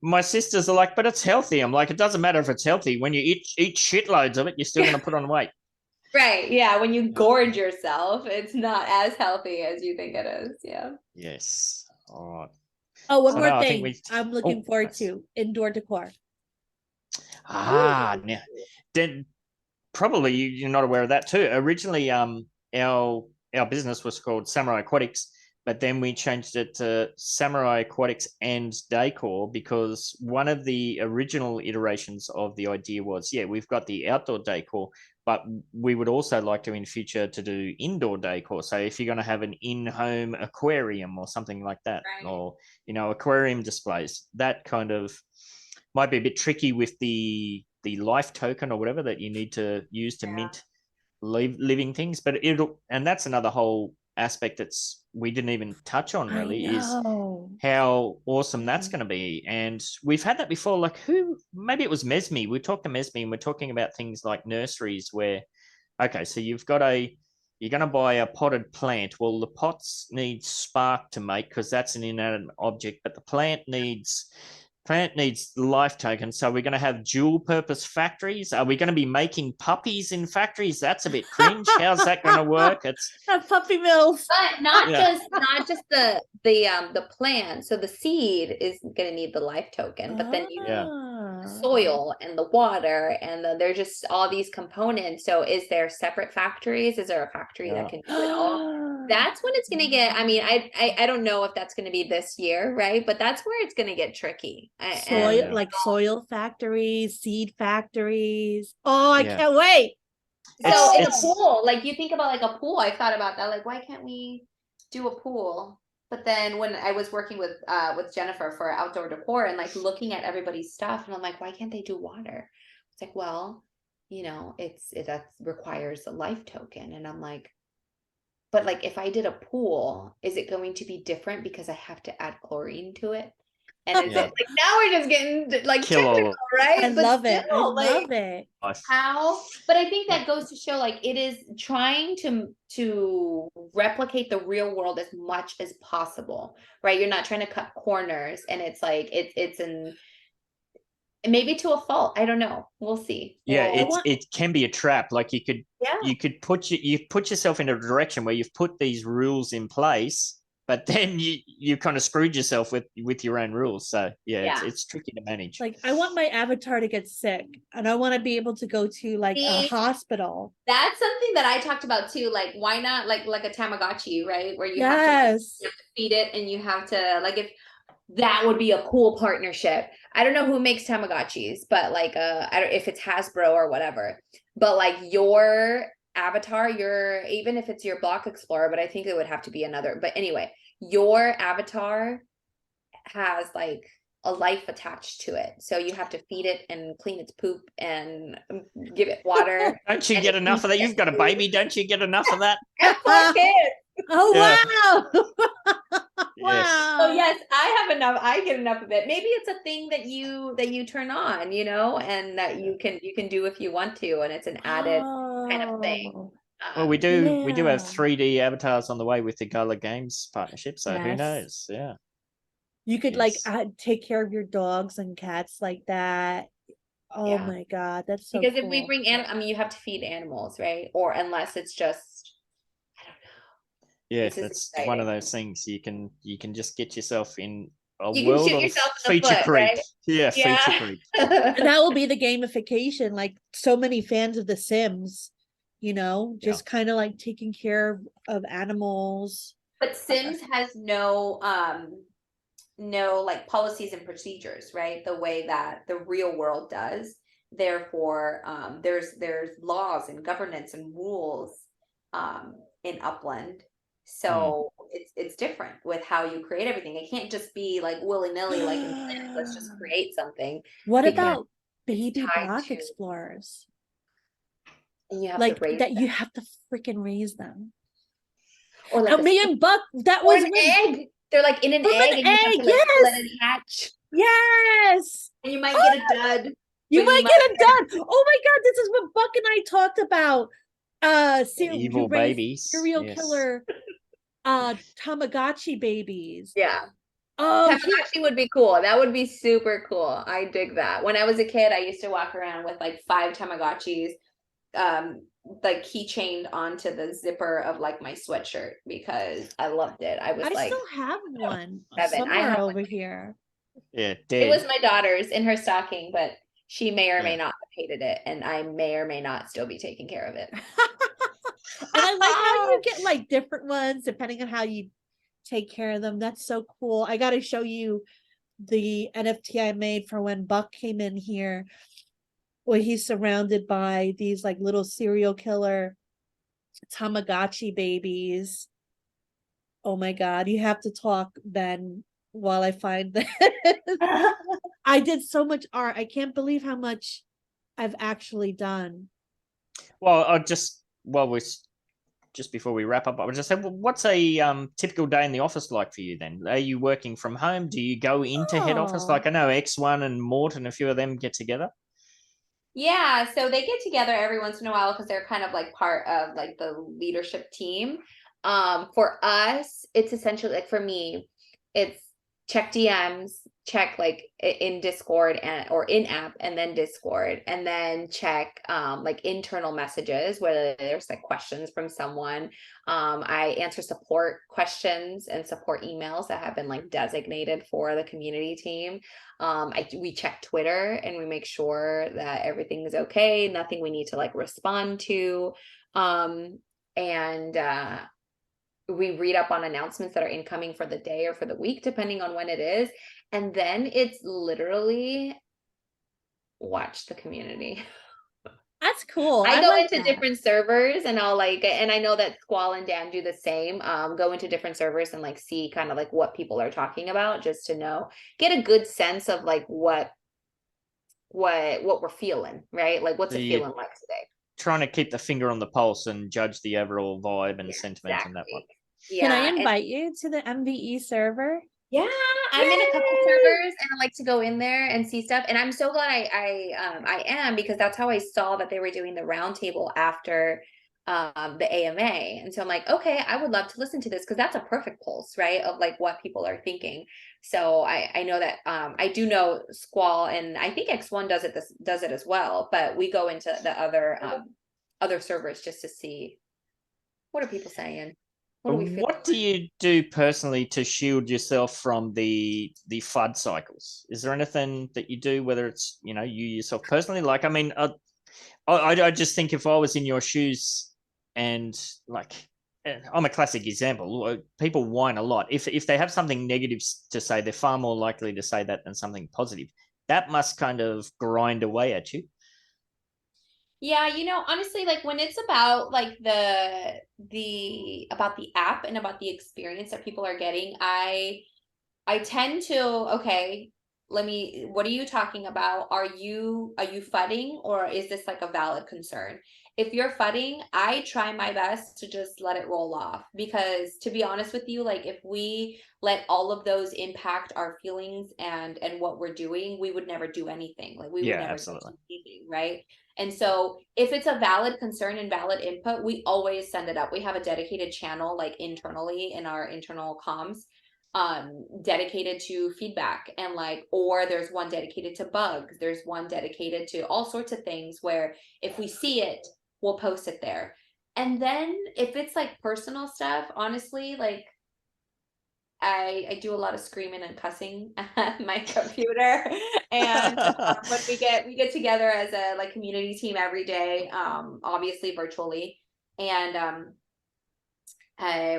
Speaker 1: My sisters are like, but it's healthy. I'm like, it doesn't matter if it's healthy. When you eat shitloads of it, you're still going to put on weight.
Speaker 5: Right. Yeah. When you gorge yourself, it's not as healthy as you think it is. Yeah.
Speaker 1: Yes. All right.
Speaker 3: Oh, one more thing I'm looking forward to: indoor decor.
Speaker 1: Now, then probably you're not aware of that too. Originally, our business was called Samurai Aquatics. But then we changed it to Samurai Aquatics and Decor because one of the original iterations of the idea was, we've got the outdoor decor, but we would also like to in future to do indoor decor. So if you're going to have an in-home aquarium or something like that, or, aquarium displays, that kind of might be a bit tricky with the life token or whatever that you need to use to mint living things. But and that's another whole aspect we didn't even touch on really is how awesome that's going to be. And we've had that before, like maybe it was Mesme. We talked to Mesme and we're talking about things like nurseries where, so you're going to buy a potted plant. Well, the pots need spark to make because that's an inanimate object, but the plant needs life tokens. So we're going to have dual purpose factories. Are we going to be making puppies in factories? That's a bit cringe. How's that going to work? It's
Speaker 3: puppy mills.
Speaker 5: But not just the plant. So the seed is going to need the life token, but then you need the soil and the water and there's just all these components. So is there separate factories? Is there a factory that can do it all? That's when it's going to get, I mean, I don't know if that's going to be this year, right? But that's where it's going to get tricky.
Speaker 3: Soil factories, seed factories. Oh, I can't wait.
Speaker 5: So in a pool, like you think about like a pool, I thought about that. Like, why can't we do a pool? But then when I was working with Jennifer for outdoor decor and like looking at everybody's stuff, and I'm like, why can't they do water? It's like, well, that requires a life token. And I'm like, but like if I did a pool, is it going to be different because I have to add chlorine to it? And it's like now we're just getting like technical, right?
Speaker 3: I love it.
Speaker 5: How? But I think that goes to show like it is trying to replicate the real world as much as possible, right? You're not trying to cut corners, and it's like it's maybe to a fault. I don't know. We'll see.
Speaker 1: Yeah, it can be a trap. Like you could put yourself in a direction where you've put these rules in place. but then you kind of screwed yourself with your own rules. So yeah. It's tricky to manage.
Speaker 3: Like, I want my avatar to get sick, and I want to be able to go to like a hospital.
Speaker 5: That's something that I talked about too. Like, why not like a Tamagotchi, right? Where you have to feed it, and you have to like, if that would be a cool partnership. I don't know who makes Tamagotchis, but like I don't if it's Hasbro or whatever. But like your avatar, even if it's your block explorer, but I think it would have to be another. But anyway, your avatar has like a life attached to it, so you have to feed it and clean its poop and give it water.
Speaker 1: Don't you get enough of that? You've got a baby, don't you get enough of that?
Speaker 5: Four kids.
Speaker 3: Oh wow.
Speaker 1: Wow.
Speaker 5: So yes, I have enough. I get enough of it. Maybe it's a thing that you turn on, and that you can do if you want to, and it's an added kind of thing.
Speaker 1: Well, we do have 3D avatars on the way with the Gala Games partnership, so who knows? Yeah.
Speaker 3: You could like take care of your dogs and cats like that. Oh my God, that's so
Speaker 5: because
Speaker 3: cool.
Speaker 5: If we bring you have to feed animals, right? Or unless it's just, I don't know.
Speaker 1: Yeah, that's one of those things you can just get yourself in a world of feature creep. Right? Yeah, feature creep.
Speaker 3: And that will be the gamification. Like so many fans of The Sims, just kind of like taking care of animals.
Speaker 5: But Sims has no like policies and procedures, right? The way that the real world does. Therefore, there's laws and governance and rules in Upland. So it's different with how you create everything. It can't just be like willy-nilly, like in Sims, let's just create something.
Speaker 3: What about baby block explorers?
Speaker 5: And you have
Speaker 3: like
Speaker 5: to raise
Speaker 3: that
Speaker 5: them.
Speaker 3: You have to freaking raise them.
Speaker 5: Or like
Speaker 3: me and Buck, that was
Speaker 5: an egg. They're like in an egg, and you have to like let it hatch.
Speaker 3: Yes.
Speaker 5: And you might get a dud.
Speaker 3: You might get a dud. Oh my God, this is what Buck and I talked about.
Speaker 1: Evil babies.
Speaker 3: Serial killer Tamagotchi babies.
Speaker 5: Yeah.
Speaker 3: Oh,
Speaker 5: Tamagotchi would be cool. That would be super cool. I dig that. When I was a kid, I used to walk around with like 5 Tamagotchis, like keychained onto the zipper of like my sweatshirt because I loved it. I
Speaker 3: still have one somewhere
Speaker 5: I have
Speaker 3: over here.
Speaker 1: Yeah,
Speaker 5: it was my daughter's in her stocking, but she may or may not have hated it, and I may or may not still be taking care of it.
Speaker 3: And I like how you get like different ones depending on how you take care of them. That's so cool. I got to show you the NFT I made for when Buck came in here, where he's surrounded by these like little serial killer Tamagotchi babies. Oh my God, you have to talk, Ben, while I find this. I did so much art. I can't believe how much I've actually done.
Speaker 1: Well, just before we wrap up, I would just say, what's a typical day in the office like for you then? Are you working from home? Do you go into head office? Like I know X1 and Mort and a few of them get together.
Speaker 5: Yeah, so they get together every once in a while because they're kind of like part of like the leadership team. For us, it's essentially like for me, it's check DMs, check like in Discord or in app, and then Discord, and then check like internal messages, whether there's like questions from someone. I answer support questions and support emails that have been like designated for the community team. We check Twitter and we make sure that everything is okay, nothing we need to like respond to. We read up on announcements that are incoming for the day or for the week, depending on when it is. And then it's literally watch the community.
Speaker 3: That's cool.
Speaker 5: I go into different servers and and I know that Squall and Dan do the same, go into different servers and like see kind of like what people are talking about, just to get a good sense of like what we're feeling, right? Like what's it feeling like today?
Speaker 1: Trying to keep the finger on the pulse and judge the overall vibe and sentiment in that one.
Speaker 3: Yeah. Can I invite you to the MVE server?
Speaker 5: Yeah, I'm in a couple servers and I like to go in there and see stuff. And I'm so glad I am, because that's how I saw that they were doing the roundtable after the AMA. And so I'm like, okay, I would love to listen to this, because that's a perfect pulse, right, of like what people are thinking. So I know that I do know Squall, and I think X1 does it as well, but we go into the other servers just to see what are people saying.
Speaker 1: What do you do personally to shield yourself from the FUD cycles? Is there anything that you do, whether it's, you yourself personally? Like, I mean, I just think if I was in your shoes and like, I'm a classic example. People whine a lot. If they have something negative to say, they're far more likely to say that than something positive. That must kind of grind away at you.
Speaker 5: Yeah, honestly, like when it's about like about the app and about the experience that people are getting, I tend to, okay, what are you talking about? Are you fudding, or is this like a valid concern? If you're fudding, I try my best to just let it roll off, because to be honest with you, like if we let all of those impact our feelings and what we're doing, we would never do anything. Like we would never do anything, right? And so if it's a valid concern and valid input, we always send it up. We have a dedicated channel like internally in our internal comms, dedicated to feedback, and like, or there's one dedicated to bugs, there's one dedicated to all sorts of things, where if we see it, we'll post it there. And then if it's like personal stuff, honestly, like I do a lot of screaming and cussing at my computer, and when we get together as a like community team every day, obviously virtually, and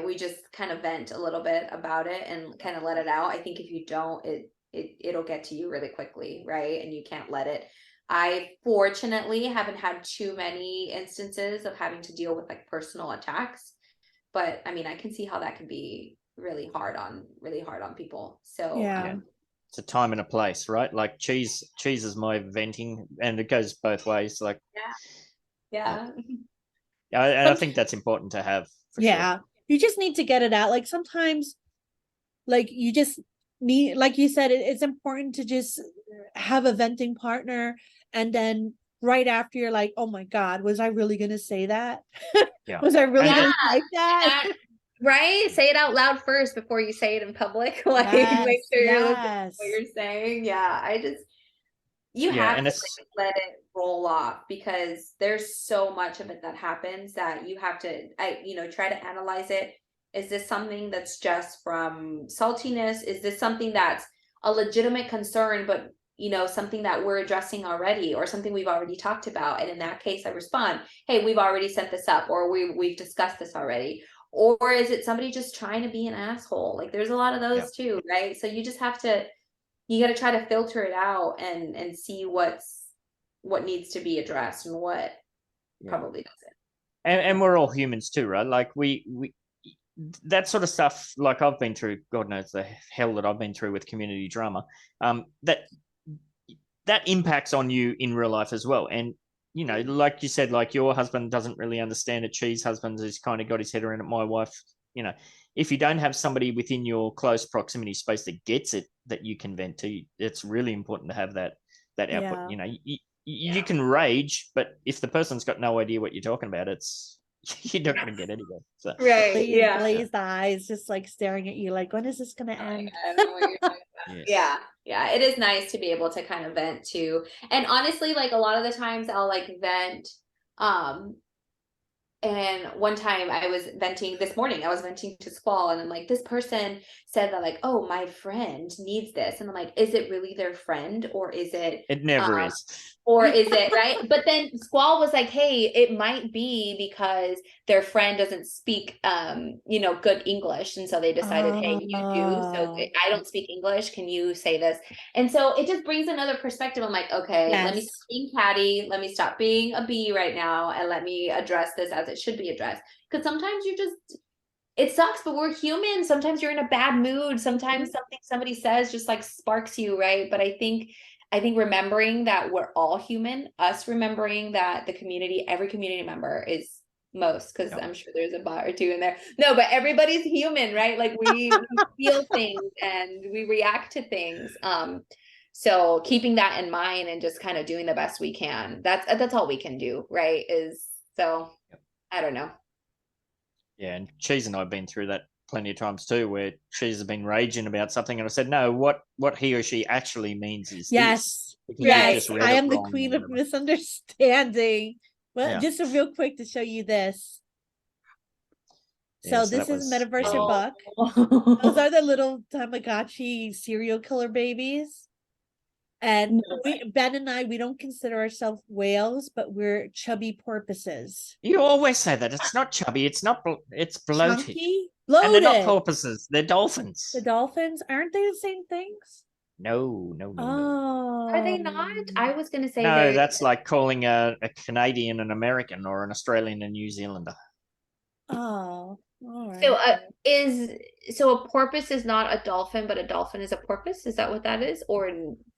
Speaker 5: we just kind of vent a little bit about it and kind of let it out. I think if you don't, it'll get to you really quickly, right? And you can't let it. I fortunately haven't had too many instances of having to deal with like personal attacks, but I mean, I can see how that can be really hard on people. So
Speaker 3: yeah.
Speaker 1: It's a time and a place, right? Like cheese is my venting, and it goes both ways. Like
Speaker 5: yeah.
Speaker 1: And I think that's important to have.
Speaker 3: Yeah, you just need to get it out. Like sometimes, like you just need, like you said, it's important to just have a venting partner, and then right after you're like, oh my God, was I really gonna say that?
Speaker 1: Yeah.
Speaker 3: Was I really gonna type that?
Speaker 5: Right? Say it out loud first before you say it in public. Like make sure you're listening to what you're saying. Yeah, you have to let it roll off, because there's so much of it that happens that you have to try to analyze it. Is this something that's just from saltiness? Is this something that's a legitimate concern, but something that we're addressing already, or something we've already talked about? And in that case, I respond, hey, we've already set this up, or we've discussed this already. Or is it somebody just trying to be an asshole? Like there's a lot of those too, right? So you just have to, you got to try to filter it out and see what needs to be addressed and what probably doesn't.
Speaker 1: And we're all humans too, right? Like we that sort of stuff, like I've been through, God knows the hell that I've been through with community drama, that impacts on you in real life as well. And like you said, like your husband doesn't really understand it. Cheese husband has kind of got his head around it. My wife, if you don't have somebody within your close proximity space that gets it, that you can vent to, it's really important to have that output. You can rage, but if the person's got no idea what you're talking about, you're not going to get anywhere. So.
Speaker 5: Right.
Speaker 3: Glazed eyes, just like staring at you like, when is this going to end?
Speaker 5: I don't know what you're talking about. Yeah. It is nice to be able to kind of vent too. And honestly, like a lot of the times I'll like vent, and one time I was venting this morning, I was venting to Squall, and I'm like, this person said that like, oh, my friend needs this. And I'm like, is it really their friend, or is it?
Speaker 1: It never is.
Speaker 5: Or is it, right? But then Squall was like, hey, it might be because their friend doesn't speak, good English. And so they decided, hey, you do. So I don't speak English. Can you say this? And so it just brings another perspective. I'm like, okay, let me stop being catty. Let me stop being a bee right now. And let me address this as it should be addressed. Because sometimes it sucks, but we're human. Sometimes you're in a bad mood. Sometimes something somebody says just like sparks you, right? But I think remembering that we're all human, us remembering that every community member is most, because I'm sure there's a bot or two in there. No, but everybody's human, right? Like we feel things and we react to things. So keeping that in mind and just kind of doing the best we can. That's all we can do, right? I don't know.
Speaker 1: Yeah, and Cheese and I have been through that plenty of times too, where Cheese has been raging about something, and I said, no, what he or she actually means is this.
Speaker 3: Yes, I am the queen of misunderstanding. Well, just a real quick to show you this. So this is Metaverse your book. Those are the little Tamagotchi serial killer babies. And Ben and I, we don't consider ourselves whales, but we're chubby porpoises.
Speaker 1: You always say that. It's not chubby. It's not. It's bloated.
Speaker 3: Chunky? Bloated.
Speaker 1: And they're not porpoises. They're dolphins.
Speaker 3: The dolphins, aren't they the same things?
Speaker 1: No.
Speaker 3: Oh,
Speaker 5: are they not? I was gonna say
Speaker 1: no. That's like calling a Canadian an American or an Australian a New Zealander.
Speaker 3: Oh, all right.
Speaker 5: So a porpoise is not a dolphin, but a dolphin is a porpoise. Is that what that is, or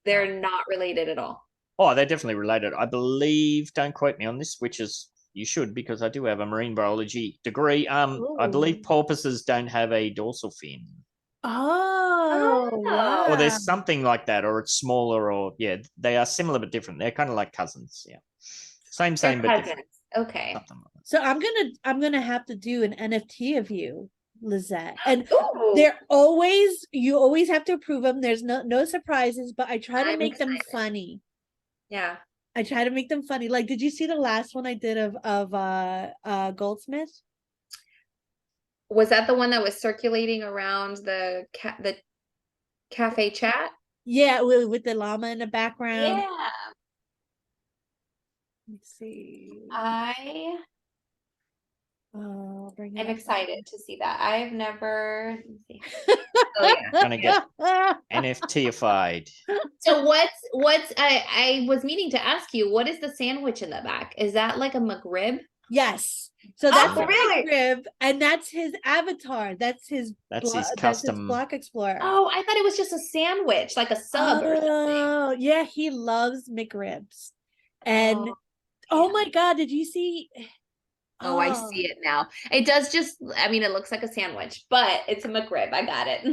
Speaker 5: they're not related at all?
Speaker 1: Oh, they're definitely related. I believe. Don't quote me on this, which is you should because I do have a marine biology degree. I believe porpoises don't have a dorsal fin.
Speaker 3: Oh, wow.
Speaker 1: Or there's something like that, or it's smaller, or they are similar but different. They're kind of like cousins. Yeah, same, but different.
Speaker 5: Okay.
Speaker 3: Like so I'm gonna have to do an NFT of you, Lisette, and you always have to approve them. There's no surprises, but I try to make them funny.
Speaker 5: Yeah,
Speaker 3: I try to make them funny. Like, did you see the last one I did of Goldsmith?
Speaker 5: Was that the one that was circulating around the cafe chat?
Speaker 3: Yeah, with the llama in the background.
Speaker 5: Yeah.
Speaker 3: Let's see.
Speaker 5: I'm excited to see that. I've never. Let's see. Oh yeah,
Speaker 1: gonna get NFT-ified.
Speaker 5: So what's I was meaning to ask you, what is the sandwich in the back? Is that like a McRib?
Speaker 3: Yes. So that's a McRib, and that's his avatar. That's his
Speaker 1: custom
Speaker 3: block explorer.
Speaker 5: Oh, I thought it was just a sandwich, like a sub or something.
Speaker 3: Oh, yeah, he loves McRibs. And oh my God, did you see?
Speaker 5: Oh, I see it now. It does it looks like a sandwich, but it's a McRib. I got it.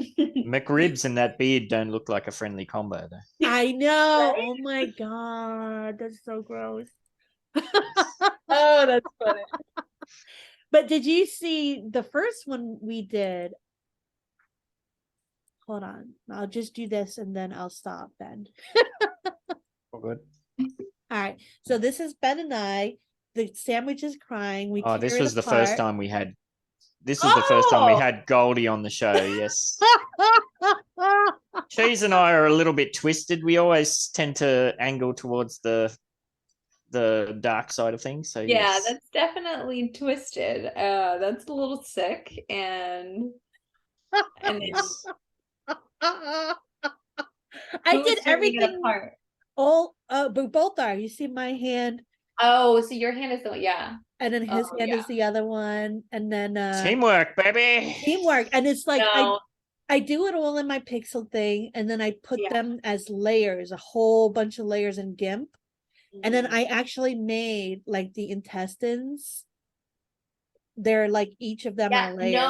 Speaker 1: McRibs and that beard don't look like a friendly combo, though.
Speaker 3: I know. Right? Oh my God, that's so gross.
Speaker 5: Oh, that's funny.
Speaker 3: But did you see the first one we did? Hold on. I'll just do this and then I'll stop, Ben.
Speaker 1: All good.
Speaker 3: All right. So this is Ben and I. The sandwich is crying.
Speaker 1: This was the first time we had. This was the first time we had Goldie on the show. Yes. Cheese and I are a little bit twisted. We always tend to angle towards the dark side of things. So
Speaker 5: yeah, that's definitely twisted. That's a little sick and it's
Speaker 3: I did everything apart. But both are. You see my hand.
Speaker 5: Oh, so your hand is
Speaker 3: and then his hand is the other one, and then
Speaker 1: teamwork, baby.
Speaker 3: Teamwork, and it's like I do it all in my pixel thing, and then I put them as layers, a whole bunch of layers in GIMP. And then I actually made like the intestines. They're like each of them are layers.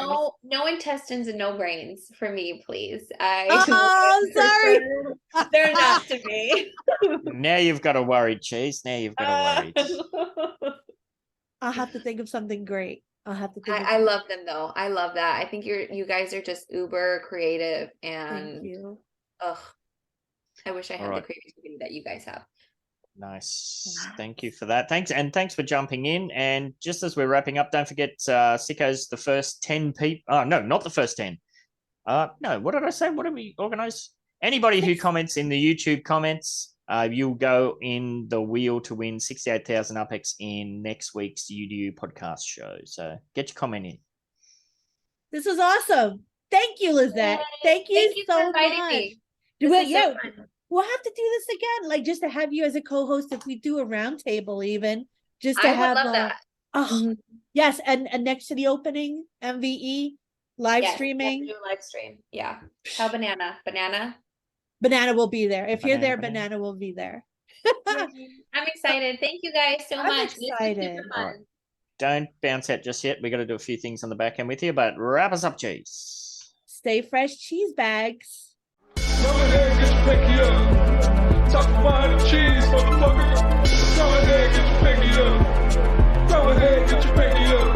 Speaker 5: No intestines and no brains for me, please.
Speaker 3: Sorry.
Speaker 5: They're not to me.
Speaker 1: Now you've got a worried, Cheese. Now you've got a worried.
Speaker 3: I'll have to think of something great. I'll have to think.
Speaker 5: I love them though. I love that. I think you guys are just uber creative, and
Speaker 3: thank you.
Speaker 5: I wish I had the creativity that you guys have.
Speaker 1: Nice. Thank you for that. Thanks for jumping in. And just as we're wrapping up, don't forget Sicko's the first 10 people. Oh, no, not the first 10. No, what did I say? What did we organize? Anybody who comments in the YouTube comments, you'll go in the wheel to win 68,000 UPEX in next week's UDU podcast show. So get your comment in.
Speaker 3: This was awesome. Thank you, Lisette. Thank you so much.
Speaker 5: Me.
Speaker 3: We'll have to do this again, like just to have you as a co-host. If we do a round table, even just to
Speaker 5: I would love that.
Speaker 3: Oh, yes, and next to the opening, MVE live streaming.
Speaker 5: Live stream, yeah. Tell Banana
Speaker 3: will be there. If you're there, Banana will be there.
Speaker 5: I'm excited. Thank you guys so much.
Speaker 3: Excited.
Speaker 1: Right. Don't bounce out just yet. We got to do a few things on the back end with you, but wrap us up, Cheese.
Speaker 3: Stay fresh, cheese bags.
Speaker 4: Go ahead, get your pinky up. Talk wine and cheese, motherfucker. Go ahead, get your pinky up. Go ahead, get your pinky up.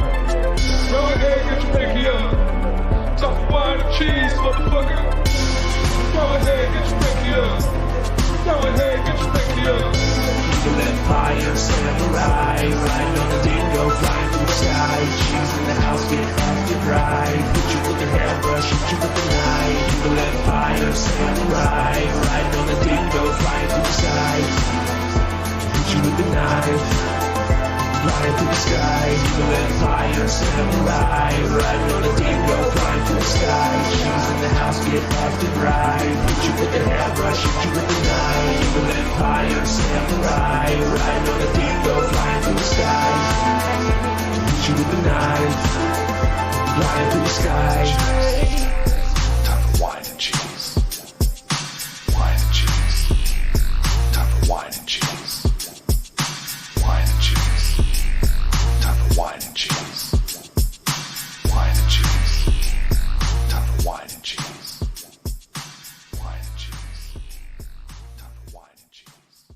Speaker 4: Go ahead, get your pinky up. Talk wine and cheese, motherfucker. Go ahead, get your pinky up. Go ahead, get your pinky up. You let fire samurai, ride on a dingo, flying through the sky. Cheese in the house, get off your ride. Hit you with the hairbrush, hit you with the knife. Evil empire, samurai, riding on the dingo, flying through the sky. Hit you with the knife, flying through the sky. Evil empire, samurai, riding on the dingo, flying through the sky. Shoes in the house, get left and right. Hit you with the hairbrush, hit you with the knife. Evil empire, samurai, riding on the dingo, flying through the sky. Hit you with the knife, flying through the sky. Time for wine and cheese. Wine and cheese. Time for wine and cheese. Wine and cheese. Time for wine and cheese. Wine and cheese. Time for wine and cheese. Wine and cheese. Time for wine and cheese.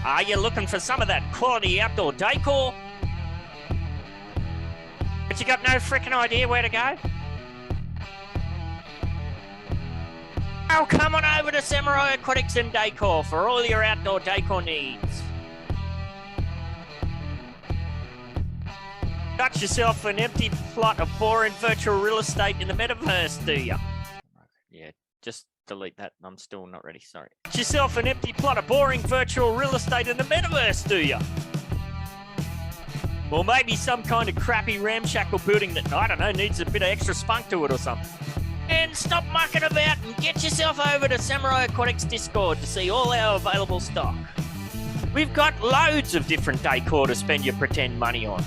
Speaker 6: Are you looking for some of that quality outdoor decor? But you got no frickin' idea where to go? Oh, come on over to Samurai Aquatics and Decor for all your outdoor decor needs. Got yourself an empty plot of boring virtual real estate in the metaverse, do ya? Yeah, just delete that. I'm still not ready, sorry. Got yourself an empty plot of boring virtual real estate in the metaverse, do ya? Or maybe some kind of crappy ramshackle building that, I don't know, needs a bit of extra spunk to it or something. And stop mucking about and get yourself over to Samurai Aquatics Discord to see all our available stock. We've got loads of different decor to spend your pretend money on.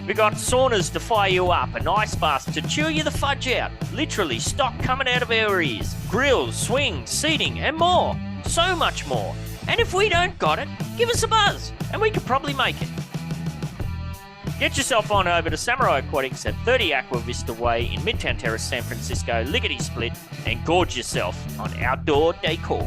Speaker 6: We got saunas to fire you up and ice baths to chew you the fudge out. Literally stock coming out of our ears. Grills, swings, seating and more. So much more. And if we don't got it, give us a buzz and we could probably make it. Get yourself on over to Samurai Aquatics at 30 Aqua Vista Way in Midtown Terrace, San Francisco, lickety split, and gorge yourself on outdoor decor.